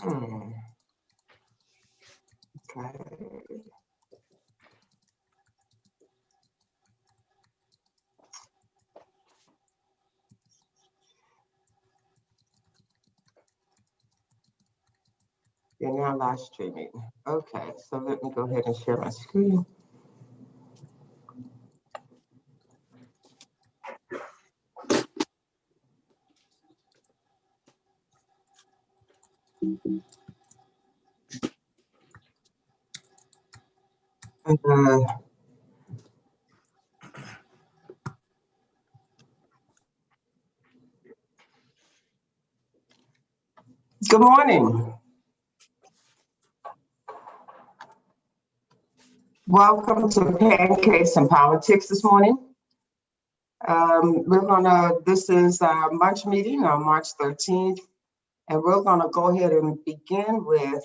Okay. You're now live streaming. Okay, so let me go ahead and share my screen. Good morning. Welcome to Pancakes and Politics this morning. This is our March meeting on March 13th, and we're gonna go ahead and begin with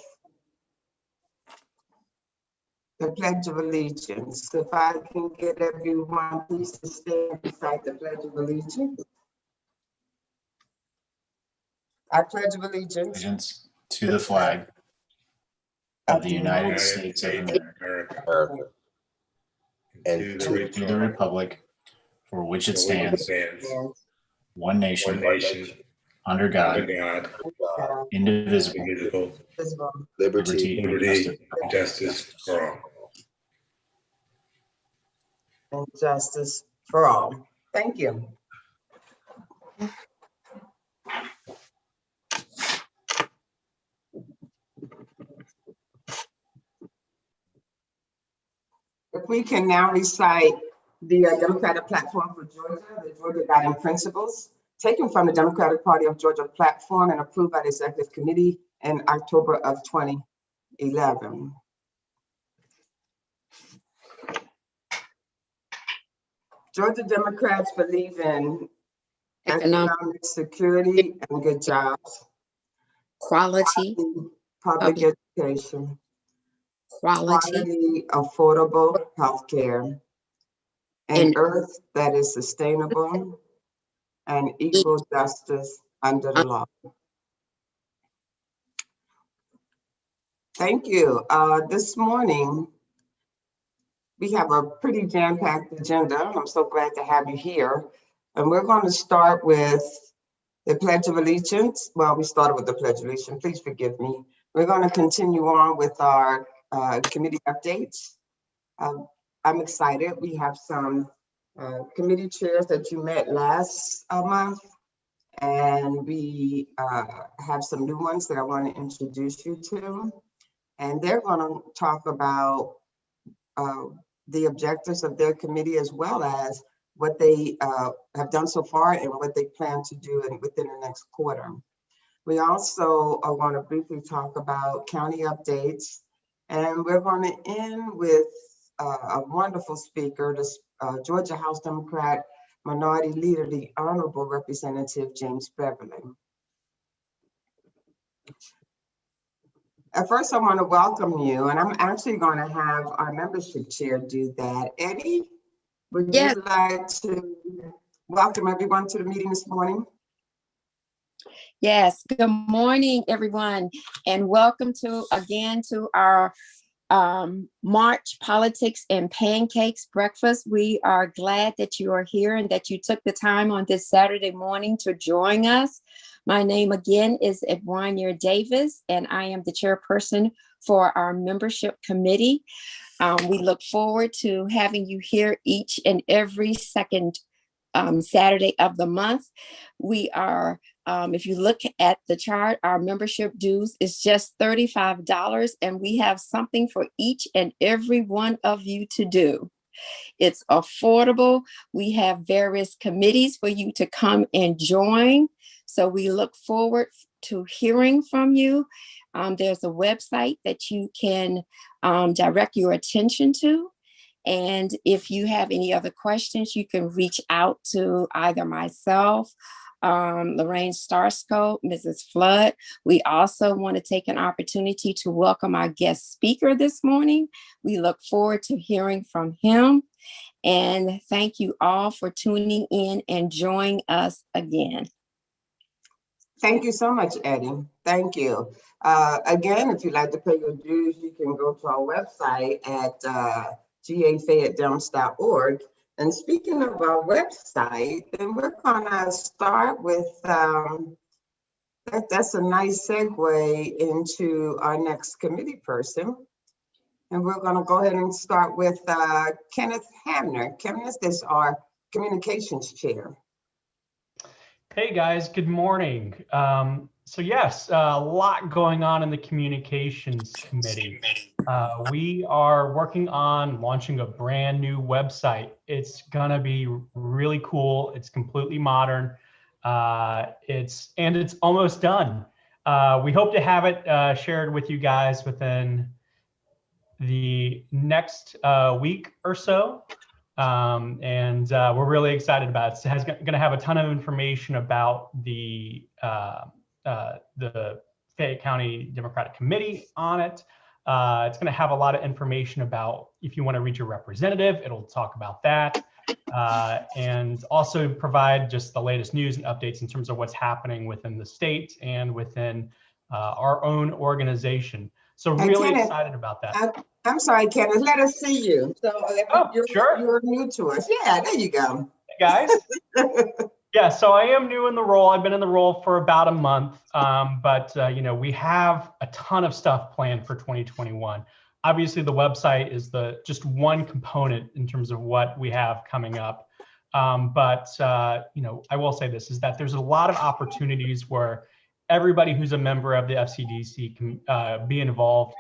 the Pledge of Allegiance. If I can get everyone please to stand beside the Pledge of Allegiance. I pledge of allegiance to the flag of the United States of America and to the republic for which it stands, one nation, under God, indivisible, liberty and justice for all. And justice for all. Thank you. If we can now recite the Democratic Platform for Georgia, the Georgia Guiding Principles, taken from the Democratic Party of Georgia platform and approved by the Executive Committee in October of 2011. Georgia Democrats believe in economic security and good jobs, quality public education, quality affordable health care, and earth that is sustainable and equal justice under the law. Thank you. This morning, we have a pretty jam-packed agenda. I'm so glad to have you here. And we're going to start with the Pledge of Allegiance. Well, we started with the Pledge of Allegiance. Please forgive me. We're going to continue on with our committee updates. I'm excited. We have some committee chairs that you met last month, and we have some new ones that I want to introduce you to. And they're going to talk about the objectives of their committee, as well as what they have done so far and what they plan to do within the next quarter. We also want to briefly talk about county updates, and we're going to end with a wonderful speaker, the Georgia House Democrat Minority Leader, the Honorable Representative James Beverly. At first, I want to welcome you, and I'm actually going to have our membership chair do that. Eddie, would you like to welcome everyone to the meeting this morning? Yes, good morning, everyone, and welcome again to our March Politics and Pancakes breakfast. We are glad that you are here and that you took the time on this Saturday morning to join us. My name again is Edwina Davis, and I am the chairperson for our membership committee. We look forward to having you here each and every second Saturday of the month. We are, if you look at the chart, our membership dues is just $35, and we have something for each and every one of you to do. It's affordable. We have various committees for you to come and join. So we look forward to hearing from you. There's a website that you can direct your attention to. And if you have any other questions, you can reach out to either myself, Lorraine Starsco, Mrs. Flood. We also want to take an opportunity to welcome our guest speaker this morning. We look forward to hearing from him. And thank you all for tuning in and joining us again. Thank you so much, Eddie. Thank you. Again, if you'd like to pay your dues, you can go to our website at gafayettedems.org. And speaking of our website, then we're gonna start with, that's a nice segue into our next committee person. And we're gonna go ahead and start with Kenneth Hamner. Kenneth is our communications chair. Hey guys, good morning. So yes, a lot going on in the communications committee. We are working on launching a brand new website. It's gonna be really cool. It's completely modern. It's almost done. We hope to have it shared with you guys within the next week or so. We're really excited about it. It's going to have a ton of information about the Fayette County Democratic Committee on it. It's going to have a lot of information about if you want to reach your representative, it'll talk about that. And also provide just the latest news and updates in terms of what's happening within the state and within our own organization. So really excited about that. I'm sorry, Kenneth, let us see you. So Sure. You're new to us. Yeah, there you go. Hey guys. Yeah, so I am new in the role. I've been in the role for about a month, but you know, we have a ton of stuff planned for 2021. Obviously, the website is just one component in terms of what we have coming up. You know, I will say this, is that there's a lot of opportunities where everybody who's a member of the FCDC can be involved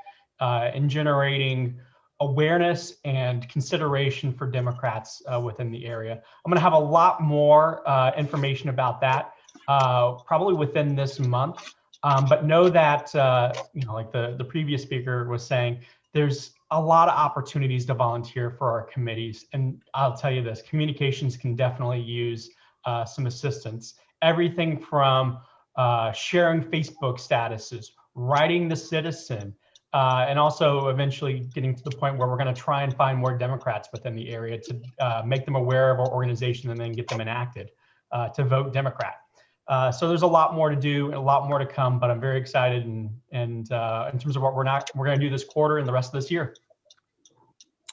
in generating awareness and consideration for Democrats within the area. I'm going to have a lot more information about that probably within this month. But know that, you know, like the previous speaker was saying, there's a lot of opportunities to volunteer for our committees. And I'll tell you this, communications can definitely use some assistance. Everything from sharing Facebook statuses, writing the citizen, and also eventually getting to the point where we're going to try and find more Democrats within the area to make them aware of our organization and then get them enacted to vote Democrat. So there's a lot more to do and a lot more to come, but I'm very excited and in terms of what we're going to do this quarter and the rest of this year.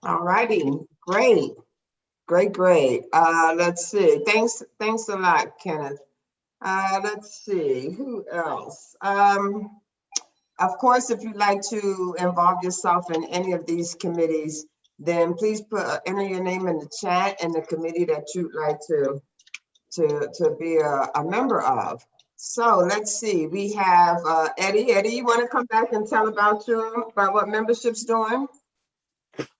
All righty, great. Let's see. Thanks a lot, Kenneth. Let's see, who else? Of course, if you'd like to involve yourself in any of these committees, then please enter your name in the chat and the committee that you'd like to be a member of. So let's see, we have Eddie. Eddie, you want to come back and tell about what membership's doing?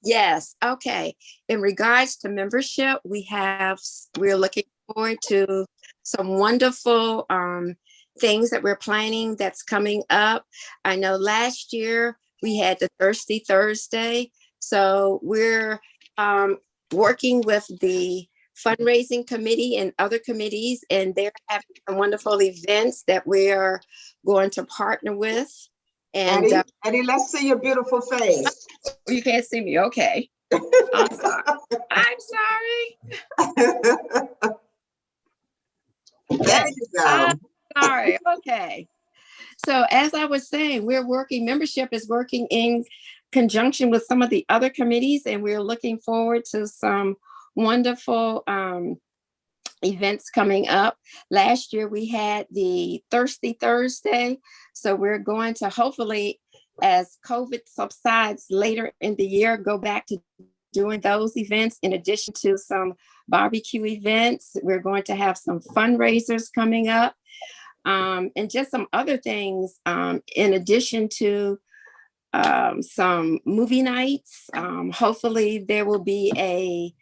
Yes. Okay. In regards to membership, we're looking forward to some wonderful things that we're planning that's coming up. I know last year we had the Thirsty Thursday. So we're working with the fundraising committee and other committees, and they're having some wonderful events that we are going to partner with. And Eddie, let's see your beautiful face. You can't see me. Okay. I'm sorry. There you go. Sorry. Okay. So as I was saying, membership is working in conjunction with some of the other committees, and we're looking forward to some wonderful events coming up. Last year we had the Thirsty Thursday. So we're going to hopefully, as COVID subsides later in the year, go back to doing those events in addition to some barbecue events. We're going to have some fundraisers coming up and just some other things in addition to some movie nights. Hopefully there will be a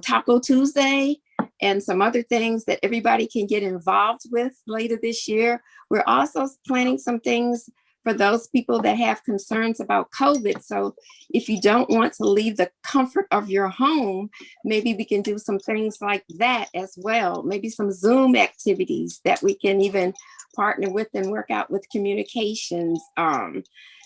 Taco Tuesday and some other things that everybody can get involved with later this year. We're also planning some things for those people that have concerns about COVID. So if you don't want to leave the comfort of your home, maybe we can do some things like that as well. Maybe some Zoom activities that we can even partner with and work out with communications.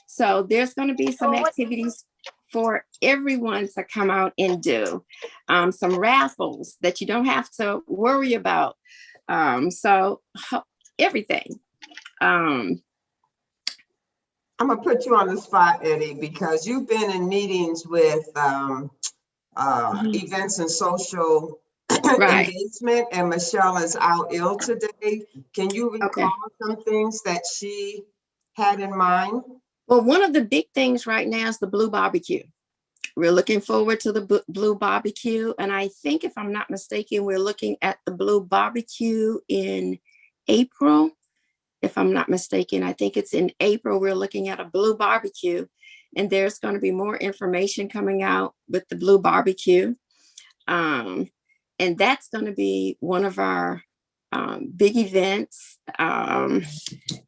So there's going to be some activities for everyone to come out and do. Some raffles that you don't have to worry about. So everything. I'm gonna put you on the spot, Eddie, because you've been in meetings with events and social Right. engagement, and Michelle is out ill today. Can you Okay. recall some things that she had in mind? Well, one of the big things right now is the Blue Barbecue. We're looking forward to the Blue Barbecue. And I think, if I'm not mistaken, we're looking at the Blue Barbecue in April. If I'm not mistaken, I think it's in April. We're looking at a Blue Barbecue, and there's going to be more information coming out with the Blue Barbecue. And that's going to be one of our big events. And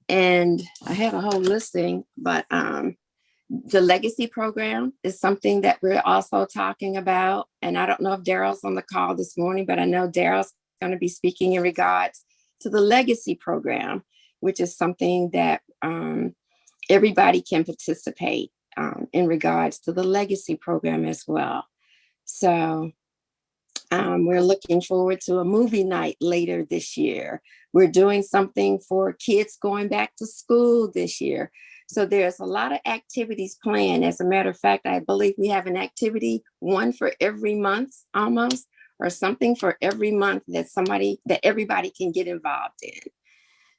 I have a whole listing, but the legacy program is something that we're also talking about. And I don't know if Daryl's on the call this morning, but I know Daryl's going to be speaking in regards to the legacy program, which is something that everybody can participate in regards to the legacy program as well. So we're looking forward to a movie night later this year. We're doing something for kids going back to school this year. So there's a lot of activities planned. As a matter of fact, I believe we have an activity, one for every month almost, or something for every month that everybody can get involved in.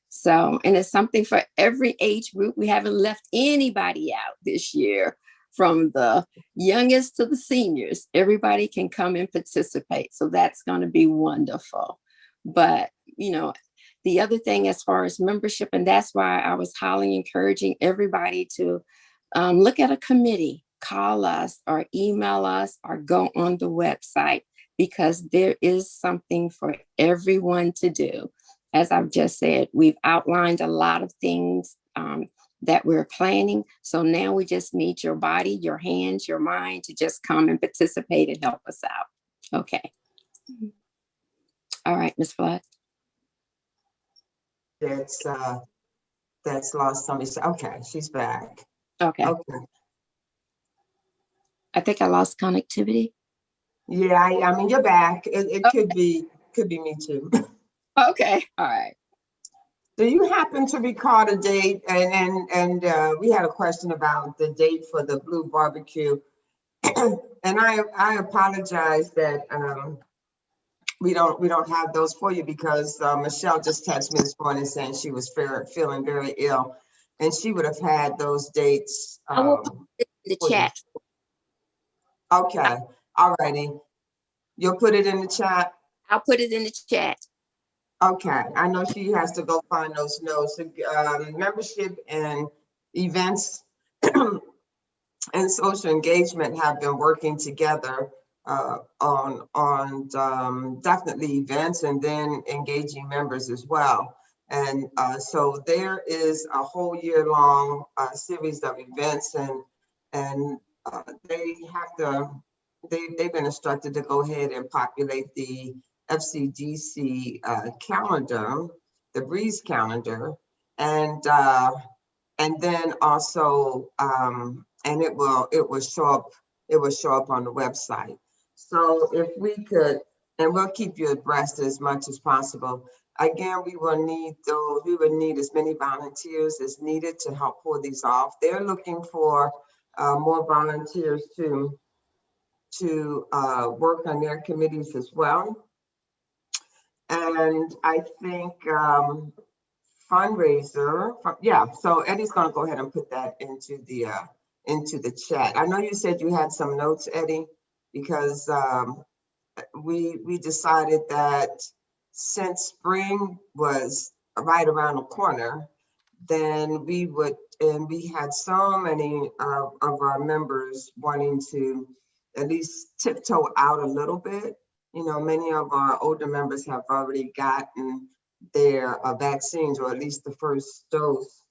So, and it's something for every age group. We haven't left anybody out this year, from the youngest to the seniors. Everybody can come and participate. So that's going to be wonderful. But, the other thing as far as membership, and that's why I was highly encouraging everybody to look at a committee, call us or email us or go on the website, because there is something for everyone to do. As I've just said, we've outlined a lot of things that we're planning. So now we just need your body, your hands, your mind to just come and participate and help us out. Okay. All right, Ms. Flood. That's lost somebody. Okay, she's back. Okay. Okay. I think I lost connectivity. Yeah, I mean, you're back. It okay. could be me too. Okay. All right. Do you happen to recall the date? And we had a question about the date for the Blue Barbecue. And I apologize that we don't have those for you, because Michelle just texted me this morning saying she was feeling very ill, and she would have had those dates. I will put it in the chat. Okay. All righty. You'll put it in the chat? I'll put it in the chat. Okay. I know she has to go find those notes. Membership and events and social engagement have been working together on definitely events, and then engaging members as well. And so there is a whole year-long series of events, and they've been instructed to go ahead and populate the FCDC calendar, the Breeze calendar, and then also and it will show up on the website. So if we could, and we'll keep you abreast as much as possible. Again, we will need as many volunteers as needed to help pull these off. They're looking for more volunteers to work on their committees as well. And I think fundraiser, so Eddie's gonna go ahead and put that into the chat. I know you said you had some notes, Eddie, because we decided that since spring was right around the corner, then we had so many of our members wanting to at least tiptoe out a little bit. Many of our older members have already gotten their vaccines, or at least the first dose,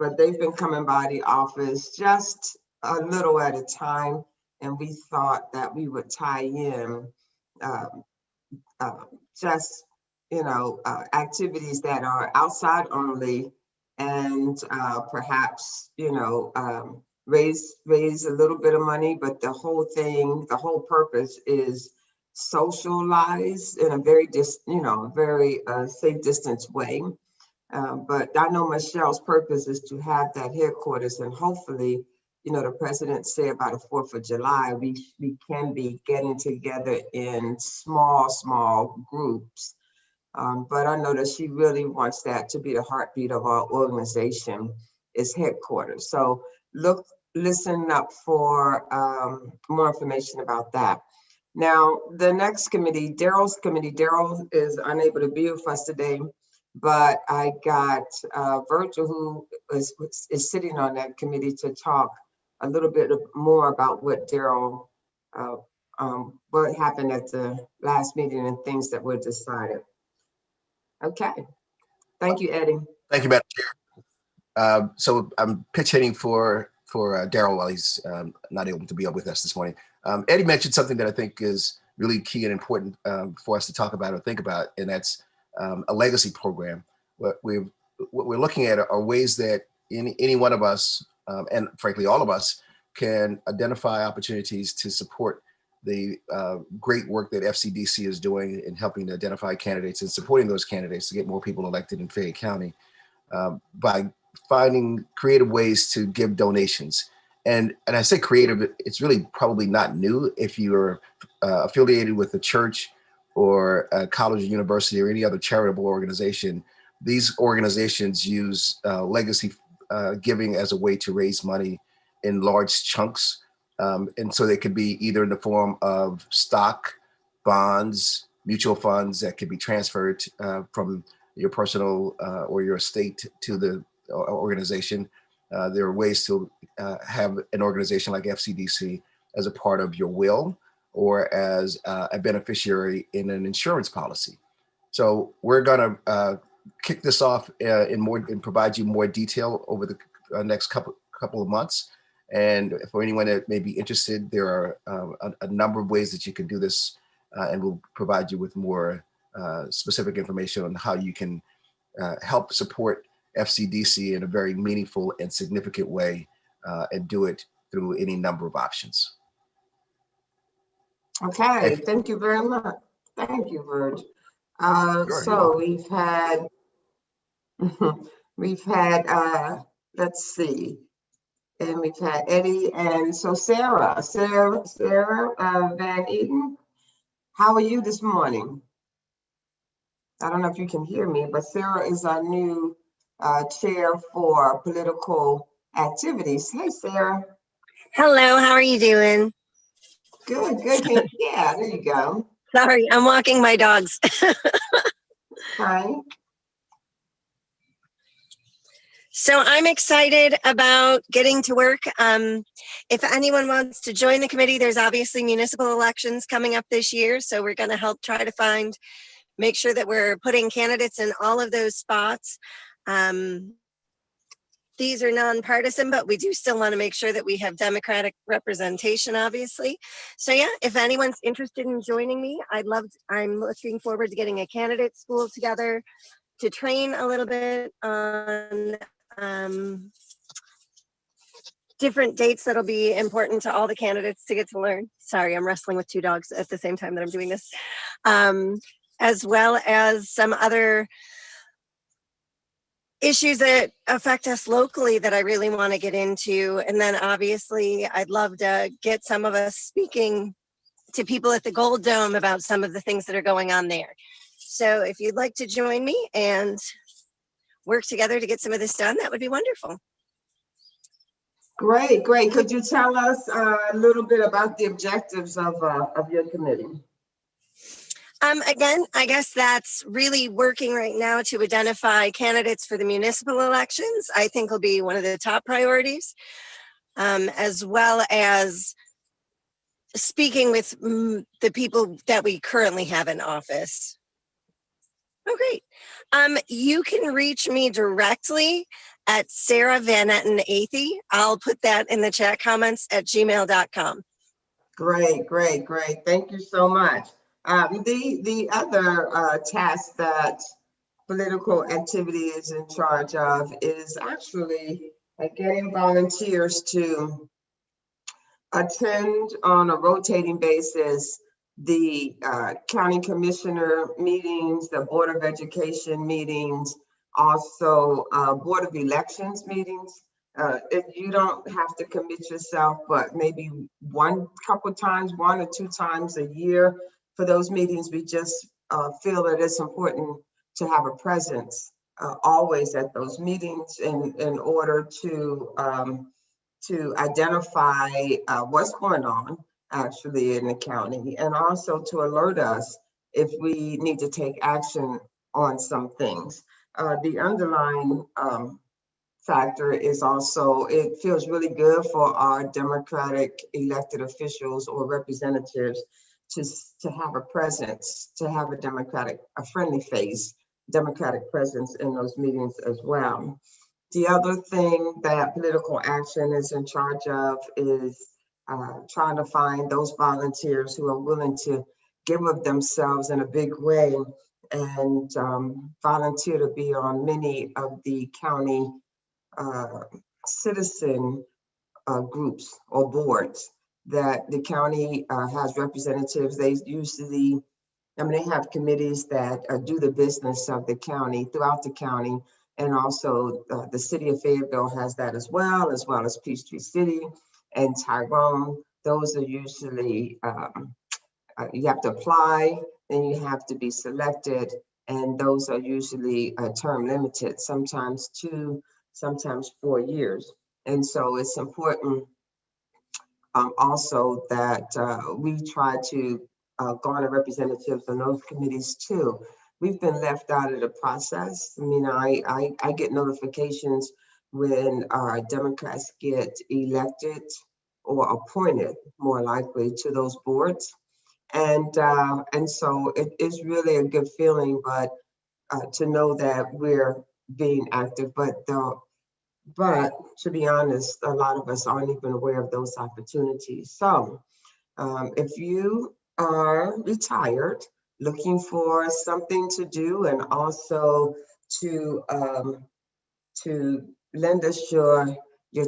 but they've been coming by the office just a little at a time, and we thought that we would tie in activities that are outside only, and perhaps raise a little bit of money, but the whole purpose is socialize in a very safe distance way. But I know Michelle's purpose is to have that headquarters, and hopefully, you know, the president said by the 4th of July, we can be getting together in small groups. But I know that she really wants that to be the heartbeat of our organization, is headquarters. So listen up for more information about that. Now, the next committee, Daryl's committee, Daryl is unable to be with us today, but I got Virgil, who is sitting on that committee, to talk a little bit more about what Daryl, what happened at the last meeting and things that were decided. Okay, thank you, Eddie. Thank you, Madam Chair. So I'm pitch hitting for Daryl while he's not able to be up with us this morning. Eddie mentioned something that I think is really key and important for us to talk about or think about, and that's a legacy program. What we're looking at are ways that any one of us, and frankly all of us, can identify opportunities to support the great work that FCDC is doing in helping to identify candidates and supporting those candidates to get more people elected in Fayette County by finding creative ways to give donations. And I say creative, it's really probably not new. If you're affiliated with a church or a college or university or any other charitable organization, these organizations use legacy giving as a way to raise money in large chunks. And so they could be either in the form of stock, bonds, mutual funds that could be transferred from your personal or your estate to the organization. There are ways to have an organization like FCDC as a part of your will or as a beneficiary in an insurance policy. So we're going to kick this off and provide you more detail over the next couple of months. And for anyone that may be interested, there are a number of ways that you can do this, and we'll provide you with more specific information on how you can help support FCDC in a very meaningful and significant way, and do it through any number of options. Okay, thank you very much. Thank you, Virg. Sure, so we've had let's see. And we've had Eddie, and so Sarah Van Eden, how are you this morning? I don't know if you can hear me, but Sarah is our new chair for political activities. Hey, Sarah. Hello, how are you doing? Good. Yeah, there you go. Sorry, I'm walking my dogs. Hi. So I'm excited about getting to work. If anyone wants to join the committee, there's obviously municipal elections coming up this year. So we're going to help try to make sure that we're putting candidates in all of those spots. These are nonpartisan, but we do still want to make sure that we have Democratic representation, obviously. So yeah, if anyone's interested in joining me, I'm looking forward to getting a candidate school together to train a little bit on different dates that'll be important to all the candidates to get to learn. Sorry, I'm wrestling with two dogs at the same time that I'm doing this. As well as some other issues that affect us locally that I really want to get into. And then obviously I'd love to get some of us speaking to people at the Gold Dome about some of the things that are going on there. So if you'd like to join me and work together to get some of this done, that would be wonderful. Great. Could you tell us a little bit about the objectives of your committee? Again, I guess that's really working right now to identify candidates for the municipal elections. I think will be one of the top priorities, as well as speaking with the people that we currently have in office. Oh, great. You can reach me directly at Sarah Van Etten 80. I'll put that in the chat comments at gmail.com. Great. Thank you so much. The other task that political activity is in charge of is actually getting volunteers to attend on a rotating basis the county commissioner meetings, the Board of Education meetings, Also, Board of Elections meetings. If you don't have to commit yourself, but maybe one or two times a year for those meetings, we just feel that it's important to have a presence always at those meetings in order to identify what's going on actually in the county, and also to alert us if we need to take action on some things. The underlying factor is also, it feels really good for our Democratic elected officials or representatives to have a presence, to have a friendly face, Democratic presence in those meetings as well. The other thing that political action is in charge of is trying to find those volunteers who are willing to give of themselves in a big way and volunteer to be on many of the county citizen groups or boards that the county has representatives. They usually, they have committees that do the business of the county throughout the county. And also the city of Fayetteville has that as well as Peachtree City and Tyrone. Those are usually, you have to apply, then you have to be selected. And those are usually term limited, sometimes 2, sometimes 4 years. And so it's important also that we try to garner representatives on those committees too. We've been left out of the process. I mean, I get notifications when Democrats get elected or appointed, more likely, to those boards. And so it is really a good feeling, but to know that we're being active, but to be honest, a lot of us aren't even aware of those opportunities. So if you are retired, looking for something to do, and also to lend us your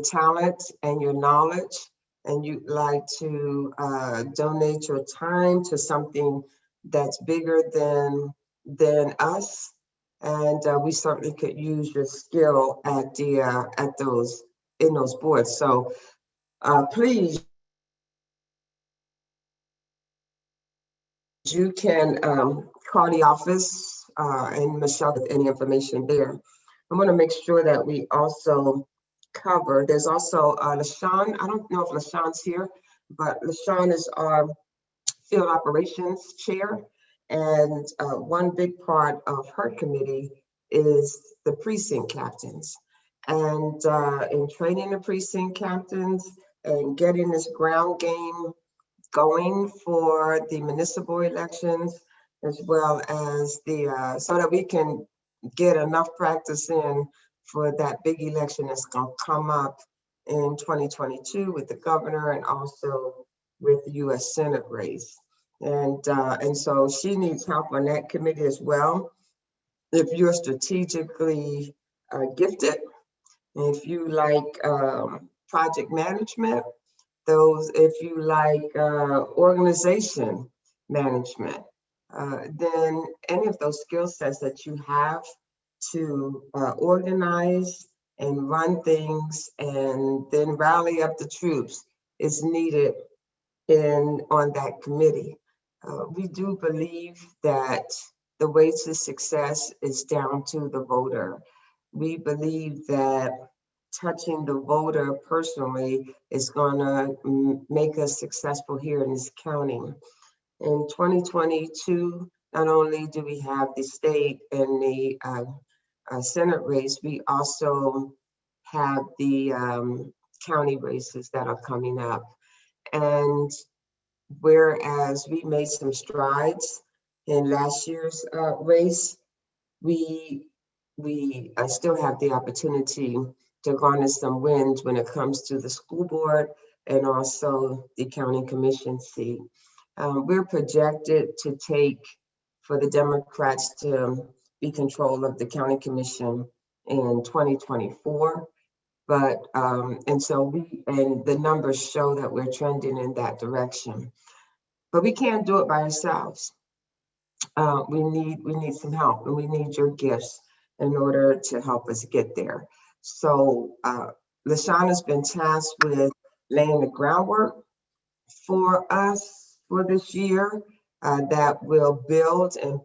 talent and your knowledge, and you'd like to donate your time to something that's bigger than us, and we certainly could use your skill at in those boards. So please, you can call the office and Michelle with any information there. I want to make sure that we also cover, there's also LaShawn. I don't know if LaShawn's here, but LaShawn is our field operations chair. And one big part of her committee is the precinct captains. And in training the precinct captains and getting this ground game going for the municipal elections, as well as the so that we can get enough practice in for that big election that's going to come up in 2022 with the governor and also with the U.S. Senate race. And so she needs help on that committee as well. If you're strategically gifted, if you like project management, if you like organization management, then any of those skill sets that you have to organize and run things and then rally up the troops is needed on that committee. We do believe that the way to success is down to the voter. We believe that touching the voter personally is gonna make us successful here in this county. In 2022, not only do we have the state and the Senate race, we also have the county races that are coming up. And whereas we made some strides in last year's race, we still have the opportunity to garner some wins when it comes to the school board and also the county commission seat. We're projected to take, for the Democrats to be control of the county commission in 2024. But, and so the numbers show that we're trending in that direction. But we can't do it by ourselves. We need some help, and we need your gifts. in order to help us get there. So LaShawna's been tasked with laying the groundwork for us for this year that will build and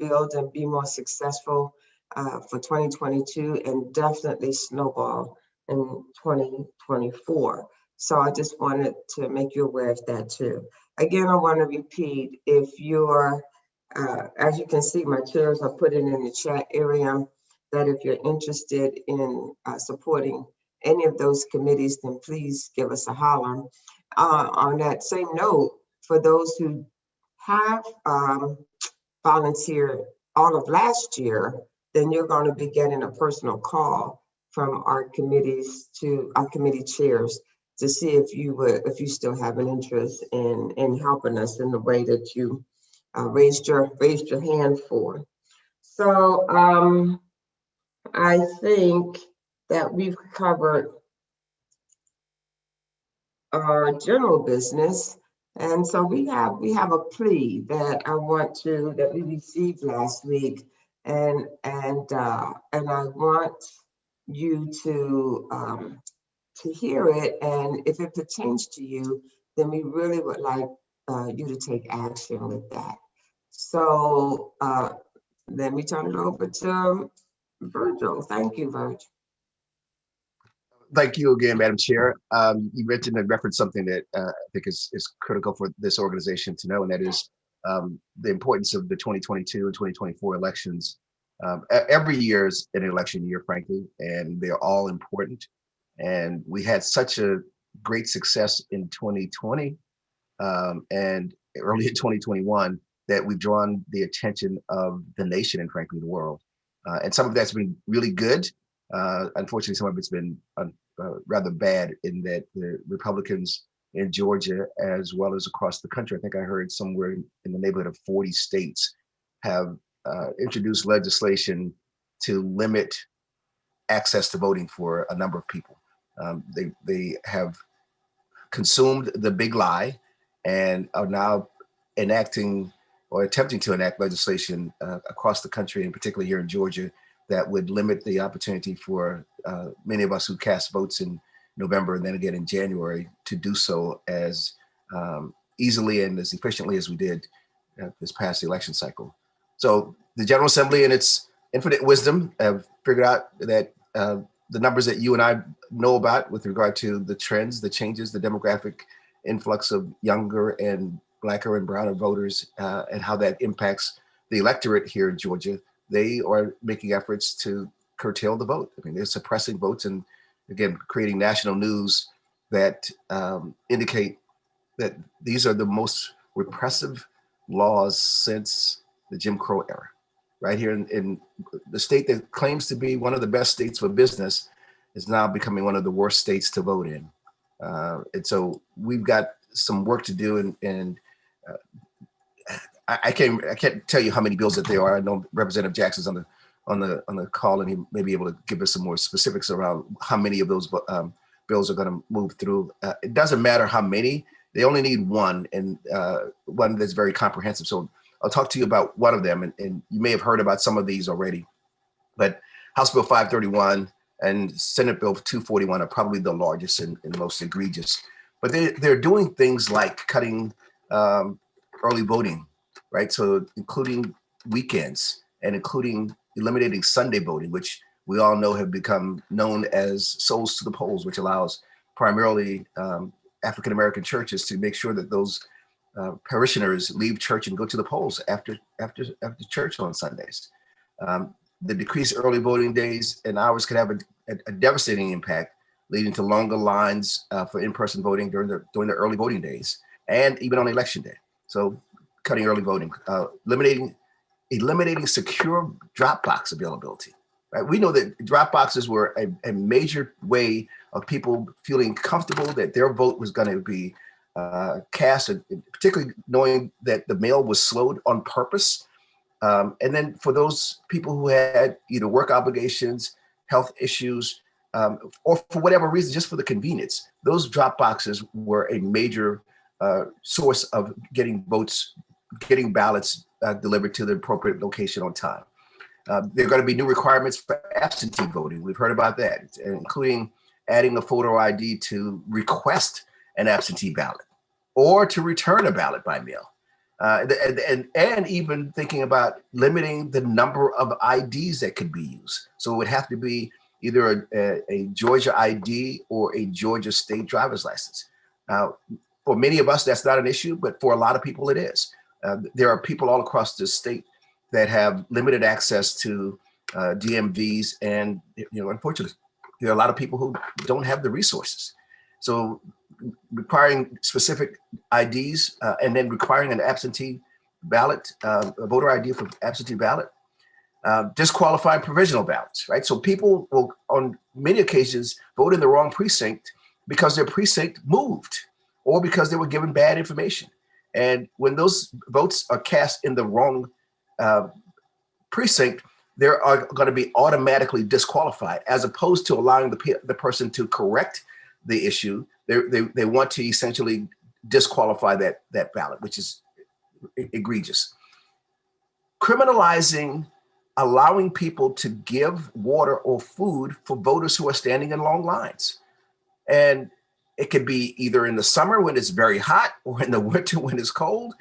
be more successful for 2022 and definitely snowball in 2024. So I just wanted to make you aware of that too. Again, I want to repeat, if you're, as you can see, my chairs are put in the chat area, that if you're interested in supporting any of those committees, then please give us a holler. On that same note, for those who have volunteered all of last year, then you're going to be getting a personal call from our committees to our committee chairs to see if you still have an interest in helping us in the way that you raised your hand for. So I think that we've covered our general business. And so we have a plea that that we received last week, and I want you to hear it. And if it pertains to you, then we really would like you to take action with that. So let me turn it over to Virgil. Thank you, Virgil. Thank you again, Madam Chair. You mentioned and referenced something that I think is critical for this organization to know, and that is the importance of the 2022 and 2024 elections. Every year is an election year, frankly, and they're all important. And we had such a great success in 2020 and early in 2021 that we've drawn the attention of the nation and frankly the world. And some of that's been really good. Unfortunately, some of it's been rather bad in that the Republicans in Georgia, as well as across the country, I think I heard somewhere in the neighborhood of 40 states have introduced legislation to limit access to voting for a number of people. They have consumed the big lie and are now enacting or attempting to enact legislation across the country, and particularly here in Georgia, that would limit the opportunity for many of us who cast votes in November and then again in January to do so as easily and as efficiently as we did this past election cycle. So the General Assembly, in its infinite wisdom, have figured out that the numbers that you and I know about with regard to the trends, the changes, the demographic influx of younger and Blacker and browner voters and how that impacts the electorate here in Georgia, they are making efforts to curtail the vote. I mean, they're suppressing votes and, again, creating national news that indicate that these are the most repressive laws since the Jim Crow era. Right here in the state that claims to be one of the best states for business is now becoming one of the worst states to vote in. And so we've got some work to do, and I can't tell you how many bills that there are. I know Representative Jackson's on the call, and he may be able to give us some more specifics around how many of those bills are going to move through. It doesn't matter how many; they only need one, and one that's very comprehensive. So I'll talk to you about one of them, and you may have heard about some of these already. But House Bill 531 and Senate Bill 241 are probably the largest and most egregious. But they're doing things like cutting early voting, right? So including weekends and including eliminating Sunday voting, which we all know have become known as souls to the polls, which allows primarily African-American churches to make sure that those parishioners leave church and go to the polls after church on Sundays. The decreased early voting days and hours could have a devastating impact, leading to longer lines for in-person voting during the early voting days and even on election day. So cutting early voting, eliminating secure drop box availability. Right? We know that drop boxes were a major way of people feeling comfortable that their vote was going to be cast, particularly knowing that the mail was slowed on purpose. And then for those people who had either work obligations, health issues, or for whatever reason, just for the convenience, those drop boxes were a major source of getting ballots delivered to the appropriate location on time. There are going to be new requirements for absentee voting. We've heard about that, including adding a photo ID to request an absentee ballot or to return a ballot by mail. And even thinking about limiting the number of IDs that could be used. So it would have to be either a Georgia ID or a Georgia state driver's license. Now, for many of us, that's not an issue, but for a lot of people, it is. There are people all across the state that have limited access to DMVs, and unfortunately, there are a lot of people who don't have the resources. So requiring specific IDs and then requiring an absentee ballot, a voter ID for absentee ballot, disqualifying provisional ballots, right? So people will, on many occasions, vote in the wrong precinct because their precinct moved or because they were given bad information. And when those votes are cast in the wrong precinct, they are going to be automatically disqualified, as opposed to allowing the person to correct the issue. They want to essentially disqualify that ballot, which is egregious. Criminalizing allowing people to give water or food for voters who are standing in long lines. And it could be either in the summer when it's very hot, or in the winter when it's cold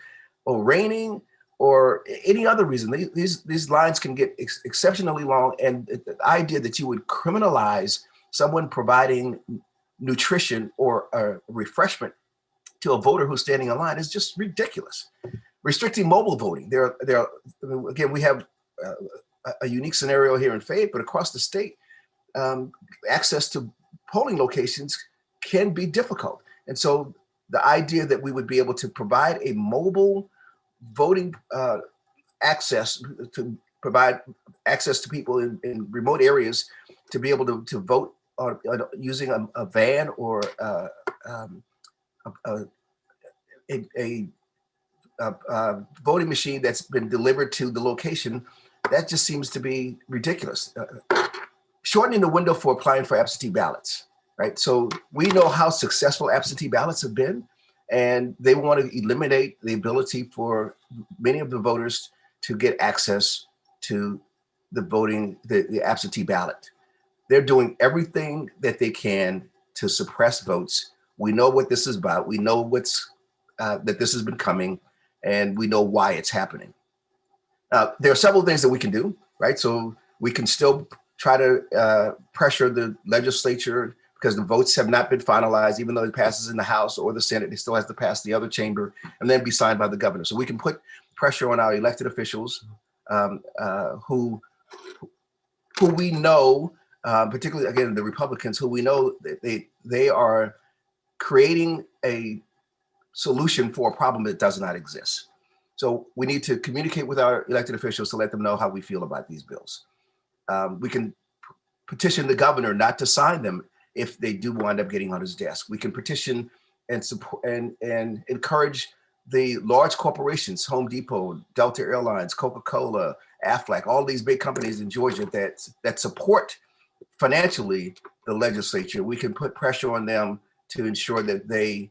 or raining, or any other reason. These lines can get exceptionally long. And the idea that you would criminalize someone providing nutrition or a refreshment to a voter who's standing in line is just ridiculous. Restricting mobile voting. Again, we have a unique scenario here in Fayette, but across the state, access to polling locations can be difficult. And so the idea that we would be able to provide a mobile voting access, to provide access to people in remote areas to be able to vote using a van or a voting machine that's been delivered to the location, that just seems to be ridiculous. Shortening the window for applying for absentee ballots, right? So we know how successful absentee ballots have been, and they want to eliminate the ability for many of the voters to get access to the voting, the absentee ballot. They're doing everything that they can to suppress votes. We know what this is about. We know that this has been coming, and we know why it's happening. There are several things that we can do, right? So we can still try to pressure the legislature, because the votes have not been finalized. Even though it passes in the House or the Senate, it still has to pass the other chamber and then be signed by the governor. So we can put pressure on our elected officials who we know, particularly, again, the Republicans, who we know that they are creating a solution for a problem that does not exist. So we need to communicate with our elected officials to let them know how we feel about these bills. We can petition the governor not to sign them if they do wind up getting on his desk. We can petition and support and encourage the large corporations, Home Depot, Delta Airlines, Coca-Cola, Aflac, all these big companies in Georgia that support financially the legislature. We can put pressure on them to ensure that they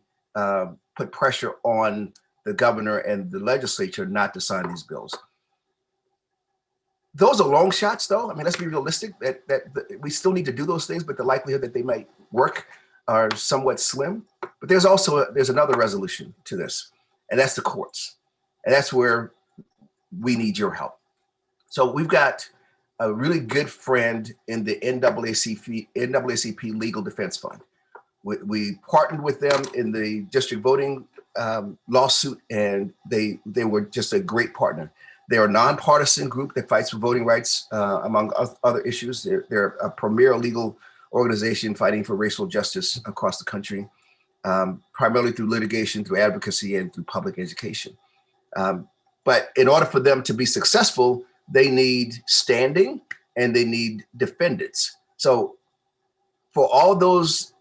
put pressure on the governor and the legislature not to sign these bills. Those are long shots, though. I mean, let's be realistic that we still need to do those things, but the likelihood that they might work are somewhat slim. But there's another resolution to this, and that's the courts. And that's where we need your help. So we've got a really good friend in the NAACP Legal Defense Fund. We partnered with them in the district voting lawsuit, and they were just a great partner. They're a nonpartisan group that fights for voting rights, among other issues. They're a premier legal organization fighting for racial justice across the country, primarily through litigation, through advocacy, and through public education. But in order for them to be successful, they need standing and they need defendants. So for all those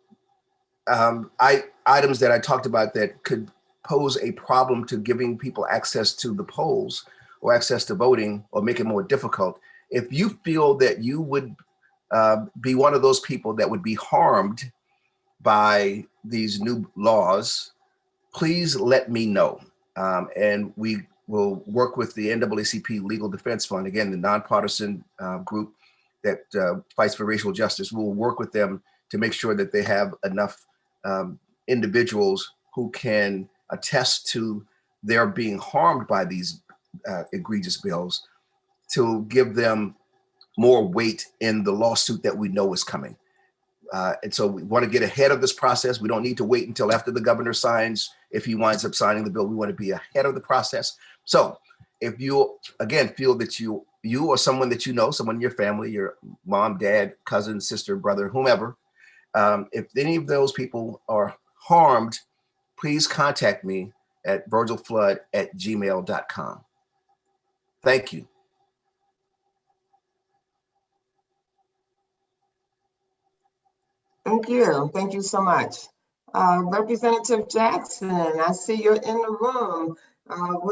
items that I talked about that could pose a problem to giving people access to the polls or access to voting or make it more difficult, if you feel that you would be one of those people that would be harmed by these new laws, please let me know. And we will work with the NAACP Legal Defense Fund, again, the nonpartisan group that fights for racial justice. We'll work with them to make sure that they have enough individuals who can attest to their being harmed by these egregious bills, to give them more weight in the lawsuit that we know is coming. And so we want to get ahead of this process. We don't need to wait until after the governor signs. If he winds up signing the bill, we want to be ahead of the process. So if you, again, feel that you or someone that you know, someone in your family, your mom, dad, cousin, sister, brother, whomever, if any of those people are harmed, please contact me at virgilflood@gmail.com. Thank you. Thank you. Thank you so much. Representative Jackson, I see you're in the room. Now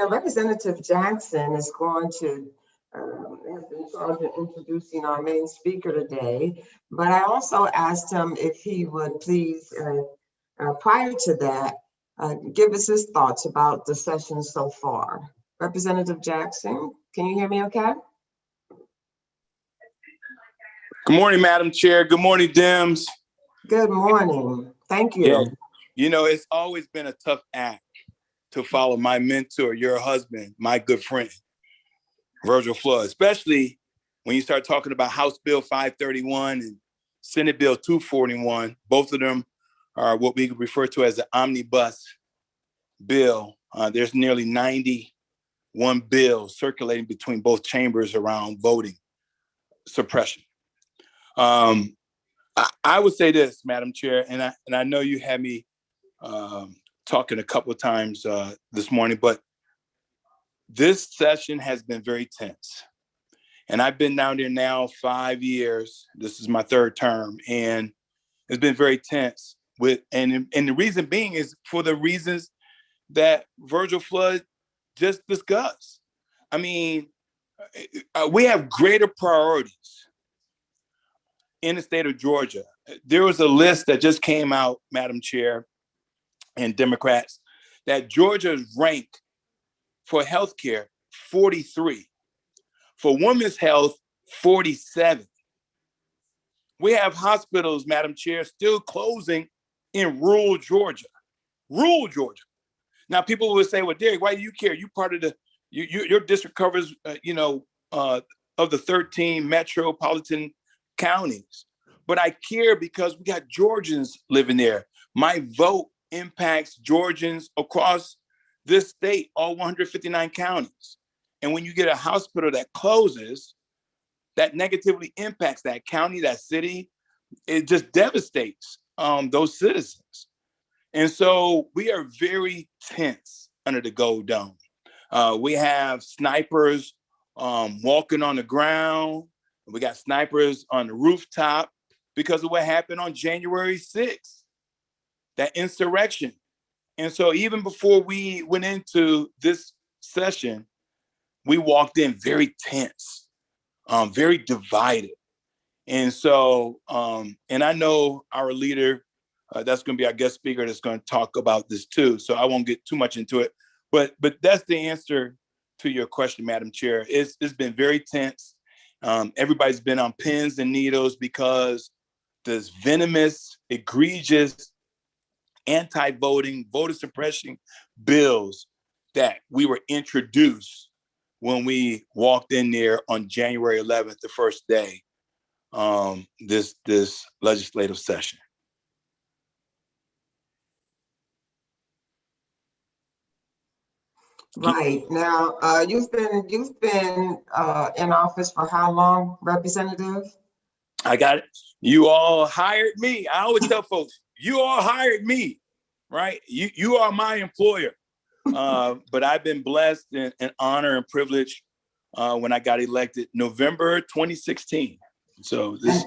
Representative Jackson is going to, has been charged with introducing our main speaker today, but I also asked him if he would please, prior to that, give us his thoughts about the session so far. Representative Jackson, can you hear me okay? Good morning, Madam Chair. Good morning, Dems. Good morning. Thank you. Yeah, you know, it's always been a tough act to follow my mentor, your husband, my good friend, Virgil Flood, especially when you start talking about House Bill 531 and Senate Bill 241. Both of them are what we refer to as an omnibus bill. There's nearly 91 bills circulating between both chambers around voting suppression. I would say this, Madam Chair, and I know you had me talking a couple of times this morning, but this session has been very tense. And I've been down there now 5 years. This is my third term, and it's been very tense. And the reason being is for the reasons that Virgil Flood just discussed. I mean, we have greater priorities in the state of Georgia. There was a list that just came out, Madam Chair, and Democrats, that Georgia is ranked for healthcare 43, for women's health 47. We have hospitals, Madam Chair, still closing in rural Georgia. Rural Georgia. Now people will say, well, Derek, why do you care? You part of the, your district covers, of the 13 metropolitan counties. But I care because we got Georgians living there. My vote impacts Georgians across this state, all 159 counties. And when you get a hospital that closes, that negatively impacts that county, that city. It just devastates those citizens. And so we are very tense under the Gold Dome. We have snipers walking on the ground. We got snipers on the rooftop because of what happened on January 6th, that insurrection. And so even before we went into this session, we walked in very tense, very divided. And so, and I know our leader, that's going to be our guest speaker, that's going to talk about this too. So I won't get too much into it, but that's the answer to your question, Madam Chair. It's been very tense. Everybody's been on pins and needles because this venomous, egregious, anti-voting, voter suppression bills that we were introduced when we walked in there on January 11th, the first day, this legislative session. Right. Now, you've been in office for how long, Representative? I got it. You all hired me. I always tell folks, you all hired me, right? You are my employer. But I've been blessed and honored and privileged when I got elected November 2016. So this.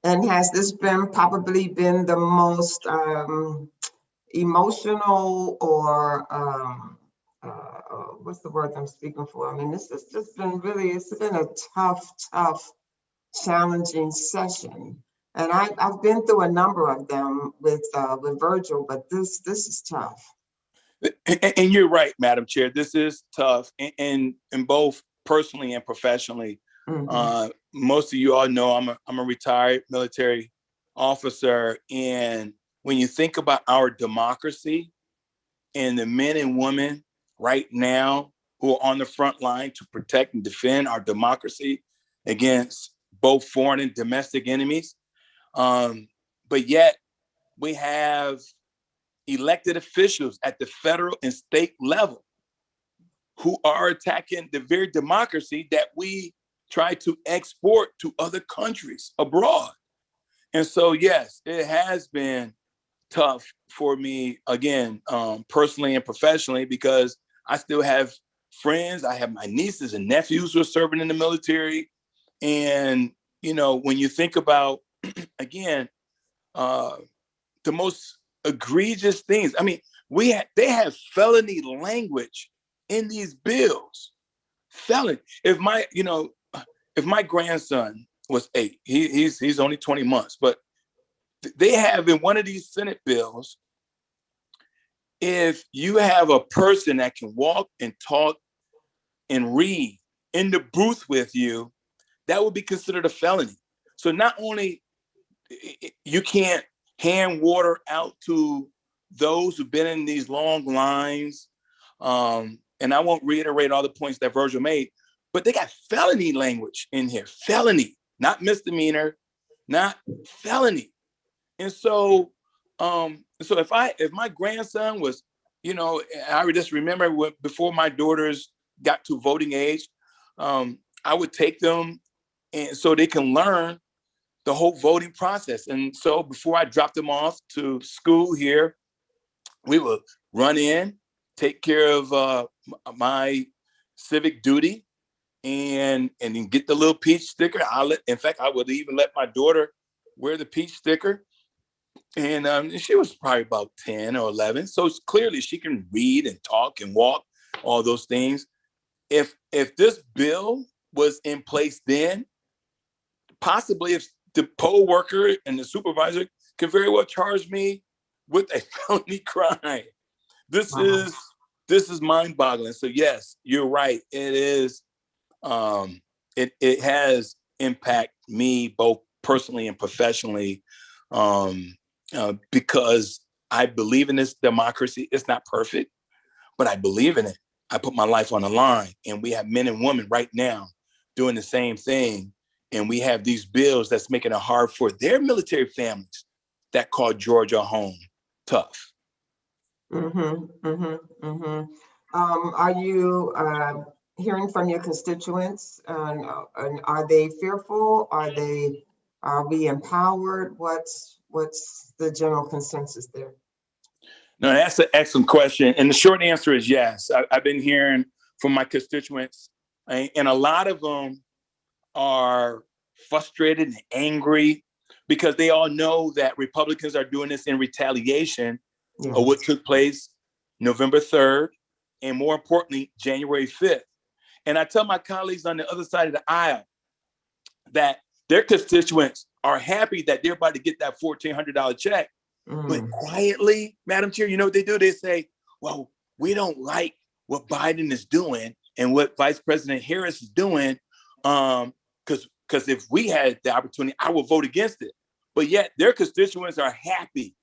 And has this probably been the most emotional or what's the word I'm speaking for? I mean, this has just been it's been a tough, challenging session. And I've been through a number of them with Virgil, but this is tough. And you're right, Madam Chair. This is tough, and both personally and professionally. Most of you all know I'm a retired military officer, and when you think about our democracy and the men and women right now who are on the front line to protect and defend our democracy against both foreign and domestic enemies, but yet we have elected officials at the federal and state level who are attacking the very democracy that we try to export to other countries abroad. And so, yes, it has been tough for me, again, personally and professionally, because I still have friends. I have my nieces and nephews who are serving in the military. And, you know, when you think about, again, the most egregious things. I mean, they have felony language in these bills. Felony. If my grandson was 8, he's only 20 months, but they have in one of these Senate bills, if you have a person that can walk and talk and read in the booth with you, that would be considered a felony. So not only you can't hand water out to those who've been in these long lines. And I won't reiterate all the points that Virgil made, but they got felony language in here. Felony, not misdemeanor, not felony. And so, if my grandson was, I just remember before my daughters got to voting age, I would take them and so they can learn the whole voting process. And so before I dropped them off to school here, we would run in, take care of my civic duty, and then get the little peach sticker. In fact, I would even let my daughter wear the peach sticker. And she was probably about 10 or 11. So clearly she can read and talk and walk, all those things. If this bill was in place then, possibly if the poll worker and the supervisor could very well charge me with a felony crime. This is mind-boggling. So yes, you're right. It is. It has impacted me both personally and professionally, because I believe in this democracy. It's not perfect, but I believe in it. I put my life on the line, and we have men and women right now doing the same thing. And we have these bills that's making it hard for their military families that call Georgia home tough. Are you hearing from your constituents? And are they fearful? Are we empowered? What's the general consensus there? No, that's an excellent question. And the short answer is yes. I've been hearing from my constituents, and a lot of them are frustrated and angry because they all know that Republicans are doing this in retaliation of what took place November 3rd, and more importantly, January 5th. And I tell my colleagues on the other side of the aisle that their constituents are happy that they're about to get that $1,400 check. But quietly, Madam Chair, you know what they do? They say, well, we don't like what Biden is doing and what Vice President Harris is doing, because if we had the opportunity, I would vote against it. But yet their constituents are happy